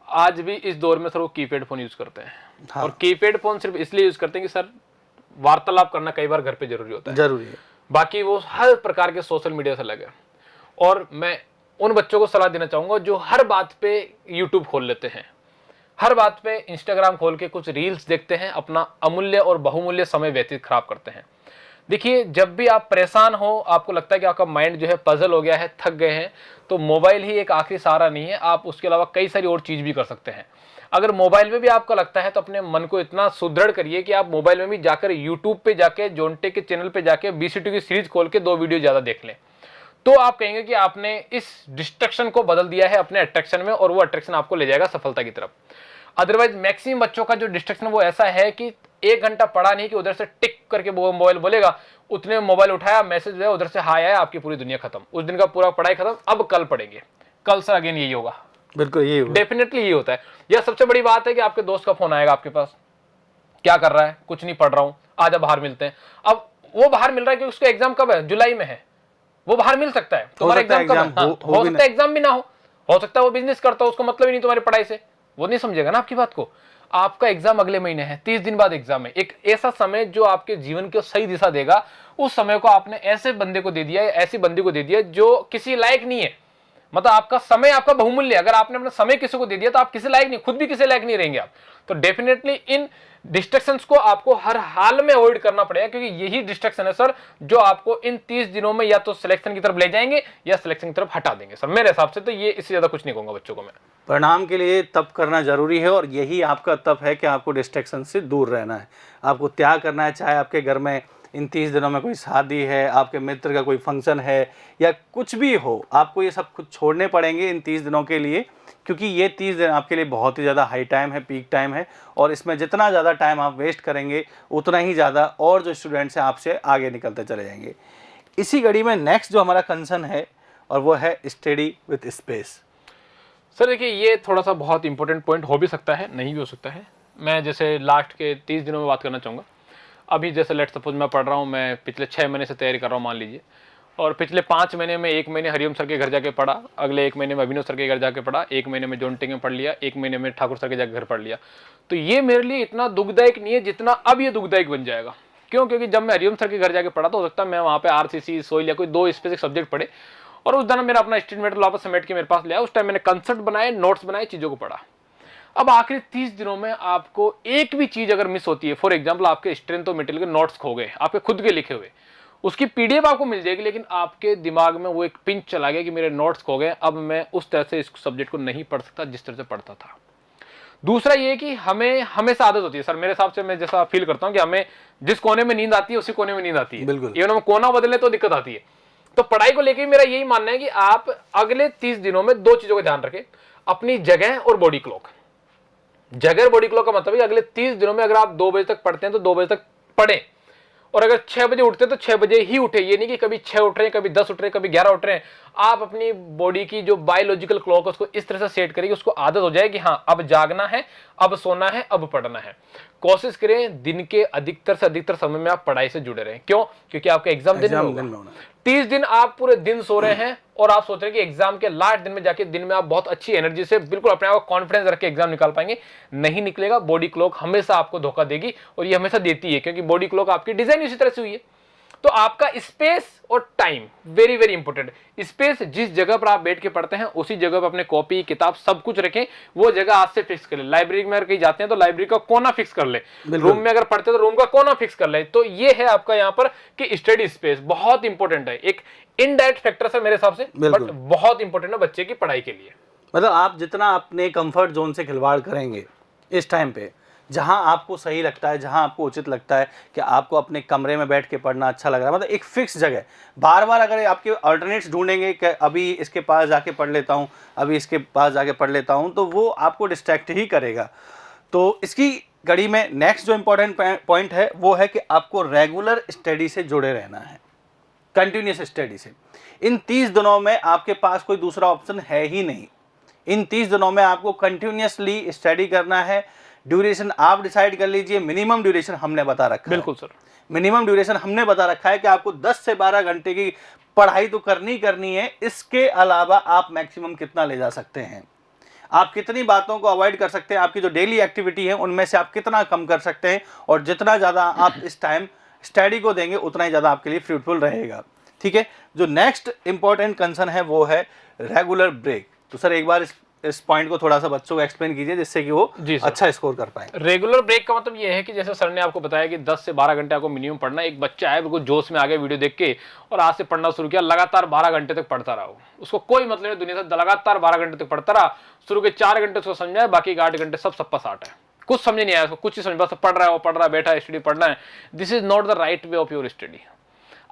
आज भी इस दौर में सर वो कीपैड फ़ोन यूज़ करते हैं। हाँ। और कीपैड फ़ोन सिर्फ इसलिए यूज़ करते हैं कि सर वार्तालाप करना कई बार घर पे जरूरी होता है,
जरूरी है, बाकी
वो हर प्रकार के सोशल मीडिया से लगे। और मैं उन बच्चों को सलाह देना चाहूँगा जो हर बात पे यूट्यूब खोल लेते हैं, हर बात पे इंस्टाग्राम खोल के कुछ रील्स देखते हैं, अपना अमूल्य और बहुमूल्य समय व्यतीत खराब करते हैं। देखिए जब भी आप परेशान हो, आपको लगता है कि आपका माइंड जो है पजल हो गया है, थक गए हैं, तो मोबाइल ही एक आखिरी सहारा नहीं है, आप उसके अलावा कई सारी और चीज़ भी कर सकते हैं। अगर मोबाइल में भी आपको लगता है तो अपने मन को इतना सुदृढ़ करिए कि आप मोबाइल में भी जाकर यूट्यूब पे जाके जोंटे के चैनल पे जाके BCT की सीरीज खोल के 2 वीडियो ज़्यादा देख लें, तो आप कहेंगे कि आपने इस डिस्ट्रैक्शन को बदल दिया है अपने अट्रैक्शन में, और वो अट्रैक्शन आपको ले जाएगा सफलता की तरफ। अदरवाइज मैक्सिमम बच्चों का जो डिस्ट्रैक्शन वो ऐसा है कि 1 घंटा पढ़ा नहीं कि उधर से टिक करके मोबाइल बोलेगा, उतने में मोबाइल उठाया, मैसेज आया, उधर से हाय आया, आपकी पूरी दुनिया खत्म, उस दिन का पूरा पढ़ाई खत्म, अब कल पढ़ेंगे, कल से अगेन यही होगा।
बिल्कुल यही होगा,
डेफिनेटली यही होता है। यह सबसे बड़ी बात है कि आपके दोस्त का फोन आएगा आपके पास, क्या कर रहा है, कुछ नहीं पढ़ रहा हूं, आजा बाहर मिलते हैं। अब वो बाहर मिल रहा है कि उसका एग्जाम कब है, जुलाई में है, वो बाहर मिल सकता है, तुम्हारा एग्जाम कब है, हो सकता है एग्जाम भी ना हो सकता है वो बिजनेस करता हो, उसको मतलब ही नहीं तुम्हारी पढ़ाई से, वो नहीं समझेगा ना आपकी बात को। आपका एग्जाम अगले महीने है, 30 दिन बाद एग्जाम है, एक ऐसा समय जो आपके जीवन को सही दिशा देगा, उस समय को आपने ऐसे बंदे को दे दिया, ऐसी बंदी को दे दिया जो किसी लायक नहीं है। मतलब आपका समय आपका बहुमूल्य, अगर आपने अपना समय किसी को दे दिया तो आप किसी लायक नहीं, खुद भी किसी लायक नहीं रहेंगे आप। तो डेफिनेटली इन डिस्ट्रैक्शंस को आपको हर हाल में अवॉइड करना पड़ेगा, क्योंकि यही डिस्ट्रैक्शन है सर जो आपको इन 30 दिनों में या तो सिलेक्शन की तरफ ले जाएंगे या सिलेक्शन की तरफ हटा देंगे सर, मेरे हिसाब से तो ये, इससे ज्यादा कुछ नहीं कहूंगा बच्चों को मैं।
परिणाम के लिए तप करना जरूरी है, और यही आपका तप है कि आपको डिस्ट्रैक्शन से दूर रहना है, आपको त्याग करना है। चाहे आपके घर में इन 30 दिनों में कोई शादी है, आपके मित्र का कोई फंक्शन है या कुछ भी हो, आपको ये सब कुछ छोड़ने पड़ेंगे इन 30 दिनों के लिए, क्योंकि ये 30 दिन आपके लिए बहुत ही ज़्यादा हाई टाइम है, पीक टाइम है। और इसमें जितना ज़्यादा टाइम आप वेस्ट करेंगे उतना ही ज़्यादा और जो स्टूडेंट्स हैं आपसे आगे निकलते चले जाएंगे। इसी कड़ी में नेक्स्ट जो हमारा कंसर्न है और वो है स्टडी विथ स्पेस।
सर देखिए, ये थोड़ा सा बहुत इंपॉर्टेंट पॉइंट हो भी सकता है, नहीं भी हो सकता है। मैं जैसे लास्ट के 30 दिनों में बात करना चाहूँगा। अभी जैसे लेट सपोज मैं पढ़ रहा हूँ, मैं पिछले 6 महीने से तैयारी कर रहा हूँ मान लीजिए, और पिछले 5 महीने में 1 महीने हरिओम सर के घर जाके पढ़ा, अगले 1 महीने में अभिनव सर के घर जाके पढ़ा, 1 महीने में जॉन टिंग में पढ़ लिया, 1 महीने में ठाकुर सर के जाके घर पढ़ लिया। तो ये मेरे लिए इतना दुखदायक नहीं है जितना अब ये दुखदायक बन जाएगा। क्यों? क्योंकि जब मैं हरिओम सर के घर जाके पढ़ा तो हो सकता है मैं वहाँ पे आरसीसी, सोइल या कोई 2 स्पेसिफिक सब्जेक्ट पढ़े, और उस दिन मेरा अपना स्टेटमेंट वापस समेट के मेरे पास लिया। उस टाइम मैंने कंसेप्ट बनाए, नोट्स बनाए, चीज़ों को पढ़ा। अब आखिरी 30 दिनों में आपको एक भी चीज़ अगर मिस होती है, फॉर एग्जाम्पल आपके स्ट्रेंथ और मटेरियल के नोट्स खो गए, आपके खुद के लिखे हुए, उसकी पीडीएफ आपको मिल जाएगी, लेकिन आपके दिमाग में वो एक पिंच चला गया कि मेरे नोट्स खो गए, अब मैं उस तरह से इस सब्जेक्ट को नहीं पढ़ सकता जिस तरह से पढ़ता था। दूसरा ये कि हमें हमेशा आदत होती है सर, मेरे हिसाब से मैं जैसा फील करता हूँ कि हमें जिस कोने में नींद आती है उसी कोने में नींद आती है।
बिल्कुल।
इवन हम कोना बदले तो दिक्कत आती है। तो पढ़ाई को लेकर मेरा यही मानना है कि आप अगले 30 दिनों में 2 चीजों का ध्यान रखें, अपनी जगह और बॉडी क्लॉक। जगह और बॉडी क्लॉक का मतलब है अगले 30 दिनों में अगर आप 2 बजे तक पढ़ते हैं तो 2 बजे तक पढ़ें, और अगर 6 बजे उठते हैं तो 6 बजे ही उठे। ये नहीं कि कभी 6 उठ रहे हैं, कभी 10 उठ रहे हैं, कभी 11 उठ रहे हैं। आप अपनी बॉडी की जो बायोलॉजिकल क्लॉक है उसको इस तरह से सेट करें कि उसको आदत हो जाए कि हाँ अब जागना है, अब सोना है, अब पढ़ना है। कोशिश करें दिन के अधिकतर से अधिकतर समय में आप पढ़ाई से जुड़े रहें। क्यों? क्योंकि आपका एग्जाम दिन में होगा। 30 दिन आप पूरे दिन सो रहे हैं और आप सोच रहे हैं कि एग्जाम के लास्ट दिन में जाके दिन में आप बहुत अच्छी एनर्जी से बिल्कुल अपने आप को कॉन्फिडेंस रख के एग्जाम निकाल पाएंगे, नहीं निकलेगा। बॉडी क्लॉक हमेशा आपको धोखा देगी, और ये हमेशा देती है, क्योंकि बॉडी क्लॉक आपकी डिजाइन इसी तरह से हुई है। तो आपका स्पेस और time very very important. Space, जिस जगह पर आप बैठ के पढ़ते हैं उसी जगह पर अपने कॉपी, किताब सब कुछ रखें, वो जगह आज से फिक्स कर ले। लाइब्रेरी में अगर कहीं जाते हैं तो लाइब्रेरी का कोना फिक्स कर ले, रूम में अगर पढ़ते हैं तो रूम का कोना फिक्स कर ले। तो ये है आपका यहाँ पर कि स्टडी स्पेस बहुत इंपॉर्टेंट है, एक इनडायरेक्ट फैक्टर है मेरे हिसाब से, बट बहुत इंपॉर्टेंट है बच्चे की पढ़ाई के लिए।
मतलब आप जितना अपने कंफर्ट जोन से खिलवाड़ करेंगे इस टाइम पे, जहां आपको सही लगता है, जहां आपको उचित लगता है कि आपको अपने कमरे में बैठ के पढ़ना अच्छा लग रहा है, मतलब एक फिक्स जगह, बार बार अगर आपके अल्टरनेट्स ढूंढेंगे कि अभी इसके पास जाके पढ़ लेता हूं, अभी इसके पास जाके पढ़ लेता हूं, तो वो आपको डिस्ट्रैक्ट ही करेगा। तो इसकी कड़ी में नेक्स्ट जो इम्पोर्टेंट पॉइंट है वो है कि आपको रेगुलर स्टडी से जुड़े रहना है, कंटिन्यूस स्टडी से। इन 30 दिनों में आपके पास कोई दूसरा ऑप्शन है ही नहीं। इन 30 दिनों में आपको कंटिन्यूसली स्टडी करना है। ड्यूरेशन आप डिसाइड कर लीजिए, मिनिमम ड्यूरेशन हमने बता रखा है।
बिल्कुल सर,
मिनिमम ड्यूरेशन हमने बता रखा है कि आपको 10 से 12 घंटे की पढ़ाई तो करनी है। इसके अलावा आप मैक्सिमम कितना ले जा सकते हैं, आप कितनी बातों को अवॉइड कर सकते हैं, आपकी जो डेली एक्टिविटी है उनमें से आप कितना कम कर सकते हैं, और जितना ज़्यादा आप इस टाइम स्टडी को देंगे उतना ही ज़्यादा आपके लिए फ्रूटफुल रहेगा। ठीक है। जो नेक्स्ट इंपॉर्टेंट कंसर्न है वो है रेगुलर ब्रेक। तो सर एक बार इस पॉइंट को थोड़ा सा बच्चों को एक्सप्लेन कीजिए जिससे कि वो अच्छा स्कोर कर पाए।
रेगुलर ब्रेक का मतलब ये है कि जैसे सर ने आपको बताया कि 10 से 12 घंटे आपको मिनिमम पढ़ना है। एक बच्चा है बिल्कुल जोश में आ गया वीडियो देख के और आज से पढ़ना शुरू किया, लगातार 12 घंटे तक पढ़ता रहा, उसको कोई मतलब नहीं दुनिया से, लगातार 12 घंटे तक पढ़ता रहा। शुरू के 4 घंटे उसको समझाया, बाकी 8 घंटे सब सप्पा साठ है, कुछ समझ नहीं आया उसको, कुछ ही समझ, बस पढ़ रहा है, वो पढ़ रहा है, बैठा है, स्टडी पढ़ना है। This is not the right way of your study.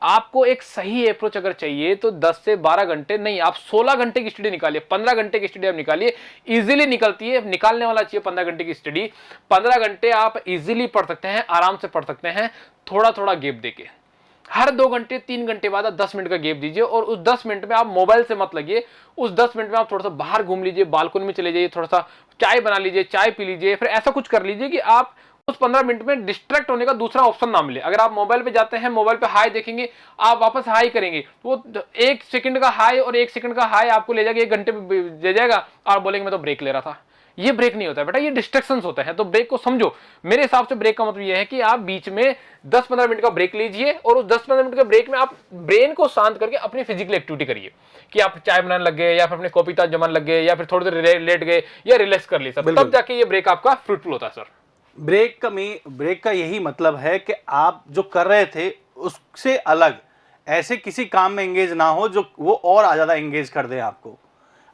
आपको एक सही अप्रोच अगर चाहिए तो 10 से 12 घंटे नहीं, आप 16 घंटे की स्टडी निकालिए, 15 घंटे की स्टडी आप निकालिए, इजीली निकलती है। निकालने वाला चाहिए 15 घंटे की स्टडी। 15 घंटे आप इजीली पढ़ सकते हैं, आराम से पढ़ सकते हैं, थोड़ा थोड़ा गैप देके। हर 2 घंटे 3 घंटे बाद आप 10 मिनट का गैप दीजिए, और उस 10 मिनट में आप मोबाइल से मत लगिए। उस 10 मिनट में आप थोड़ा सा बाहर घूम लीजिए, बालकनी में चले जाइए, थोड़ा सा चाय बना लीजिए, चाय पी लीजिए, फिर ऐसा कुछ कर लीजिए कि आप उस 15 मिनट में डिस्ट्रैक्ट होने का दूसरा ऑप्शन ना मिले। अगर आप मोबाइल पे जाते हैं, मोबाइल पे हाई देखेंगे, आप वापस हाई करेंगे, वो 1 सेकंड का हाई और 1 सेकंड का हाई आपको ले जाएगा 1 घंटे पे ले जाएगा, और बोलेंगे मैं तो ब्रेक ले रहा था। ये ब्रेक नहीं होता है बेटा, ये डिस्ट्रैक्शंस होते हैं। तो ब्रेक को समझो। मेरे हिसाब से ब्रेक का मतलब ये है कि आप बीच में 10-15 मिनट का ब्रेक लीजिए, और उस 10-15 मिनट के ब्रेक में आप ब्रेन को शांत करके अपनी फिजिकल एक्टिविटी करिए, कि आप चाय बनाने लग गए, या फिर अपने कॉपी ताज जमाने लग गए, या फिर थोड़ी देर लेट गए, या रिलैक्स कर लिया, तब जाके ये ब्रेक आपका फ्रूटफुल होता है सर।
ब्रेक का यही मतलब है कि आप जो कर रहे थे उससे अलग ऐसे किसी काम में एंगेज ना हो जो वो और ज़्यादा एंगेज कर दे आपको।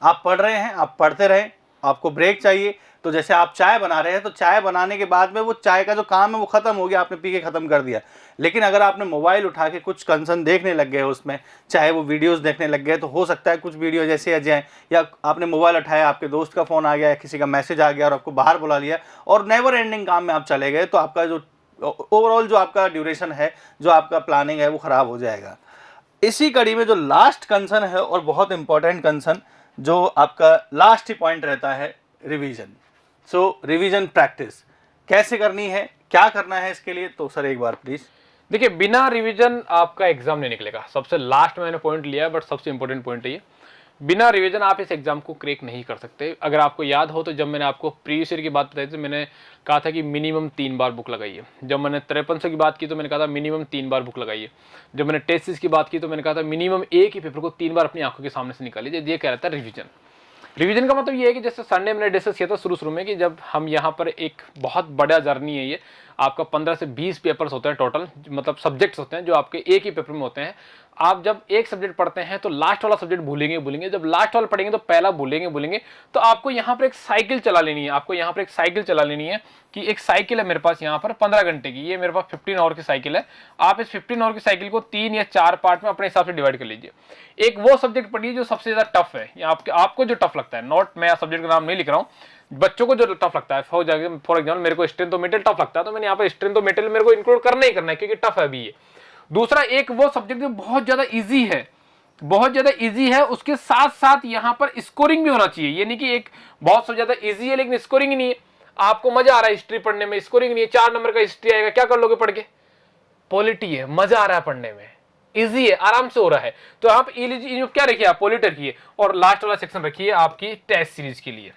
आप पढ़ रहे हैं, आप पढ़ते रहें, आपको ब्रेक चाहिए, तो जैसे आप चाय बना रहे हैं तो चाय बनाने के बाद में वो चाय का जो काम है वो ख़त्म हो गया, आपने पी के ख़त्म कर दिया। लेकिन अगर आपने मोबाइल उठा के कुछ कंसर्न देखने लग गए उसमें, चाहे वो वीडियोस देखने लग गए, तो हो सकता है कुछ वीडियो जैसे आ जाए, या आपने मोबाइल उठाया, आपके दोस्त का फ़ोन आ गया या किसी का मैसेज आ गया और आपको बाहर बुला लिया और नेवर एंडिंग काम में आप चले गए, तो आपका जो ओवरऑल जो आपका ड्यूरेशन है, जो आपका प्लानिंग है, वो ख़राब हो जाएगा। इसी कड़ी में जो लास्ट कंसर्न है और बहुत इंपॉर्टेंट कंसर्न, जो आपका लास्ट ही पॉइंट रहता है, रिवीजन। सो रिवीजन प्रैक्टिस कैसे करनी है, क्या करना है इसके लिए, तो सर एक बार प्लीज।
देखिए, बिना रिवीजन आपका एग्जाम नहीं निकलेगा। सबसे लास्ट में मैंने पॉइंट लिया है, बट सबसे इंपॉर्टेंट पॉइंट है ये, बिना रिवीजन आप इस एग्जाम को क्रैक नहीं कर सकते। अगर आपको याद हो तो जब मैंने आपको प्रीवियस ईयर की बात बताई थी, मैंने कहा था कि मिनिमम 3 बार बुक लगाइए। जब मैंने 5300 की बात की तो मैंने कहा था मिनिमम 3 बार बुक लगाइए। जब मैंने टेस्ट सीरीज की बात की तो मैंने कहा था मिनिमम एक ही पेपर को 3 बार अपनी आंखों के सामने से निकालिए। ये कह रहा था रिवीजन। रिवीजन का मतलब ये है कि जैसे संडे मैंने डिस्कस किया था शुरू में कि जब हम यहाँ पर एक बहुत बड़ा जर्नी है, ये आपका 15 से 20 पेपर्स होते हैं टोटल, मतलब सब्जेक्ट्स होते हैं जो आपके एक ही पेपर में होते हैं। आप जब एक सब्जेक्ट पढ़ते हैं तो लास्ट वाला सब्जेक्ट भूलेंगे, जब लास्ट वाला पढ़ेंगे तो पहला भूलेंगे। तो आपको यहाँ पर एक साइकिल चला लेनी है, कि एक साइकिल है मेरे पास यहाँ पर 15 घंटे की, ये मेरे पास 15 आवर की साइकिल है। आप इस 15 आवर की साइकिल को 3 या 4 पार्ट में अपने हिसाब से डिवाइड कर लीजिए। एक वो सब्जेक्ट पढ़िए जो सबसे ज्यादा टफ है, या आपको जो टफ लगता है, नॉट मैं सब्जेक्ट का नाम नहीं लिख रहा हूँ, बच्चों को जो टफ लगता है। फॉर एग्जाम्पल मेरे को स्ट्रेंथोमेट्री टफ लगता है, तो मैंने यहाँ पर स्ट्रेंथोमेट्री मेरे को इंक्लूड करना ही करना है, क्योंकि टफ है अभी ये। दूसरा, एक वो सब्जेक्ट जो बहुत ज्यादा इजी है, उसके साथ साथ यहाँ पर स्कोरिंग भी होना चाहिए। ये नहीं कि एक बहुत सब ज्यादा इजी है लेकिन स्कोरिंग नहीं है। आपको मजा आ रहा है हिस्ट्री पढ़ने में, स्कोरिंग नहीं है, 4 नंबर का हिस्ट्री आएगा, क्या कर लोगे पढ़ के? पॉलिटी है, मजा आ रहा है पढ़ने में, इजी है, आराम से हो रहा है, तो आप क्या रखिए, आप पॉलिटी रखिए। और लास्ट वाला सेक्शन रखिए आपकी टेस्ट सीरीज के लिए।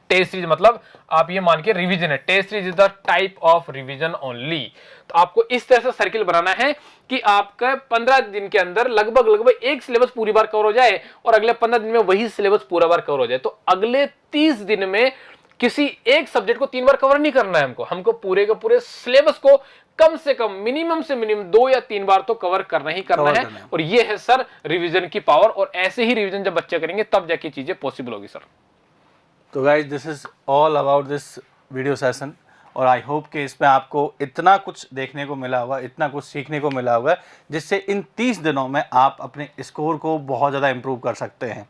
टेस्ट सीरीज मतलब आप ये मान के रिवीजन है, test series is the type of revision only. तो आपको इस तरह से सर्किल बनाना है कि आपका 15 दिन के अंदर लगभग एक सिलेबस पूरी बार कवर हो जाए और अगले 15 दिन में वही सिलेबस पूरा बार कवर हो जाए। तो अगले 30 दिन में किसी एक सब्जेक्ट को 3 बार कवर नहीं करना है हमको पूरे के पूरे सिलेबस को कम से कम मिनिमम से मिनिमम 2 या 3 बार तो कवर करना ही करना है। और ये है सर रिवीजन की पावर, और ऐसे ही रिवीजन जब बच्चे करेंगे तब जाके चीजें पॉसिबल होगी सर।
तो guys this is all about this video session, और आई होप कि इसमें आपको इतना कुछ देखने को मिला होगा, इतना कुछ सीखने को मिला होगा, जिससे इन 30 दिनों में आप अपने स्कोर को बहुत ज़्यादा इम्प्रूव कर सकते हैं।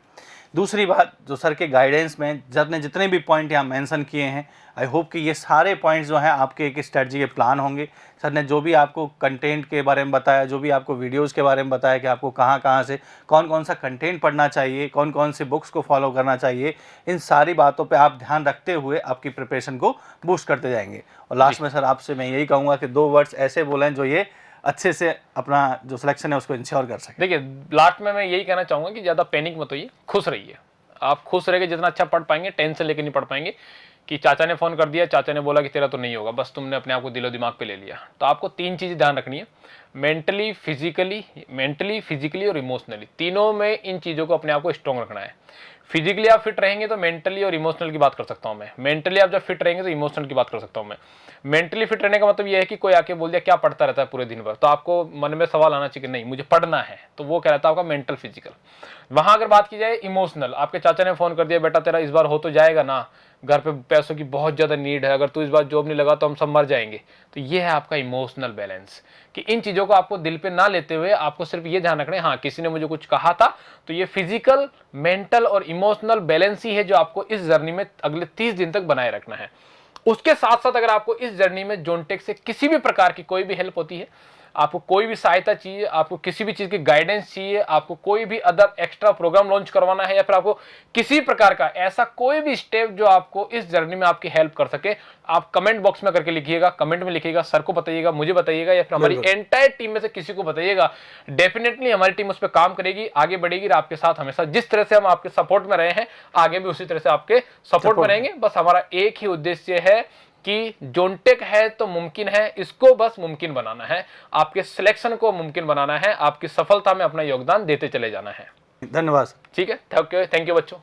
दूसरी बात, जो सर के गाइडेंस में सर ने जितने भी पॉइंट यहाँ मेंशन किए हैं, आई होप कि ये सारे पॉइंट्स जो हैं आपके एक स्ट्रेटजी के प्लान होंगे। सर ने जो भी आपको कंटेंट के बारे में बताया, जो भी आपको वीडियोस के बारे में बताया कि आपको कहाँ कहाँ से कौन कौन सा कंटेंट पढ़ना चाहिए, कौन कौन सी बुक्स को फॉलो करना चाहिए, इन सारी बातों पे आप ध्यान रखते हुए आपकी प्रिपरेशन को बूस्ट करते जाएंगे। और लास्ट में सर आपसे मैं यही कहूँगा कि 2 वर्ड्स ऐसे बोलें जो ये अच्छे से अपना जो सिलेक्शन है उसको इंश्योर कर सके।
देखिए, लास्ट में मैं यही कहना चाहूँगा कि ज़्यादा पैनिक मत होइए, खुश रहिए। आप खुश रहेंगे जितना अच्छा पढ़ पाएंगे, टेंशन लेके नहीं पढ़ पाएंगे कि चाचा ने फ़ोन कर दिया, चाचा ने बोला कि तेरा तो नहीं होगा, बस तुमने अपने आप को दिलो दिमाग पे ले लिया। तो आपको 3 चीज़ें ध्यान रखनी है, मेंटली, फिजिकली और इमोशनली। तीनों में इन चीज़ों को अपने आप को स्ट्रॉन्ग रखना है। फिजिकली आप फिट रहेंगे तो मेंटली और इमोशनल की बात कर सकता हूँ मैं। मेंटली आप जब फिट रहेंगे तो इमोशनल की बात कर सकता हूँ मैं। मेंटली फिट रहने का मतलब ये है कि कोई आके बोल दिया क्या पढ़ता रहता है पूरे दिन भर, तो आपको मन में सवाल आना चाहिए कि नहीं मुझे पढ़ना है, तो वो कह रहा था आपका मेंटल फिजिकल। वहां अगर बात की जाए इमोशनल, आपके चाचा ने फोन कर दिया बेटा तेरा इस बार हो तो जाएगा ना, घर पे पैसों की बहुत ज्यादा नीड है, अगर तू इस बार जॉब नहीं लगा तो हम सब मर जाएंगे। तो ये है आपका इमोशनल बैलेंस, कि इन चीजों को आपको दिल पे ना लेते हुए आपको सिर्फ ये ध्यान रखना है हाँ किसी ने मुझे कुछ कहा था, तो ये फिजिकल, मेंटल और इमोशनल बैलेंस ही है जो आपको इस जर्नी में अगले 30 दिन तक बनाए रखना है। उसके साथ साथ अगर आपको इस जर्नी में जोनटेक से किसी भी प्रकार की कोई भी हेल्प होती है, आपको कोई भी सहायता चाहिए, आपको किसी भी चीज की गाइडेंस चाहिए, आपको कोई भी अदर एक्स्ट्रा प्रोग्राम लॉन्च करवाना है, या फिर आपको किसी प्रकार का ऐसा कोई भी स्टेप जो आपको इस जर्नी में आपकी हेल्प कर सके, आप कमेंट बॉक्स में करके लिखिएगा, कमेंट में लिखिएगा, सर को बताइएगा, मुझे बताइएगा, या फिर हमारी एंटायर टीम में से किसी को बताइएगा। डेफिनेटली हमारी टीम उस पर काम करेगी, आगे बढ़ेगी और आपके साथ हमेशा जिस तरह से हम आपके सपोर्ट में रहे हैं आगे भी उसी तरह से आपके सपोर्ट में रहेंगे। बस हमारा एक ही उद्देश्य है कि जोनटेक है तो मुमकिन है, इसको बस मुमकिन बनाना है, आपके सिलेक्शन को मुमकिन बनाना है, आपकी सफलता में अपना योगदान देते चले जाना है।
धन्यवाद।
ठीक है, थैंक यू बच्चों।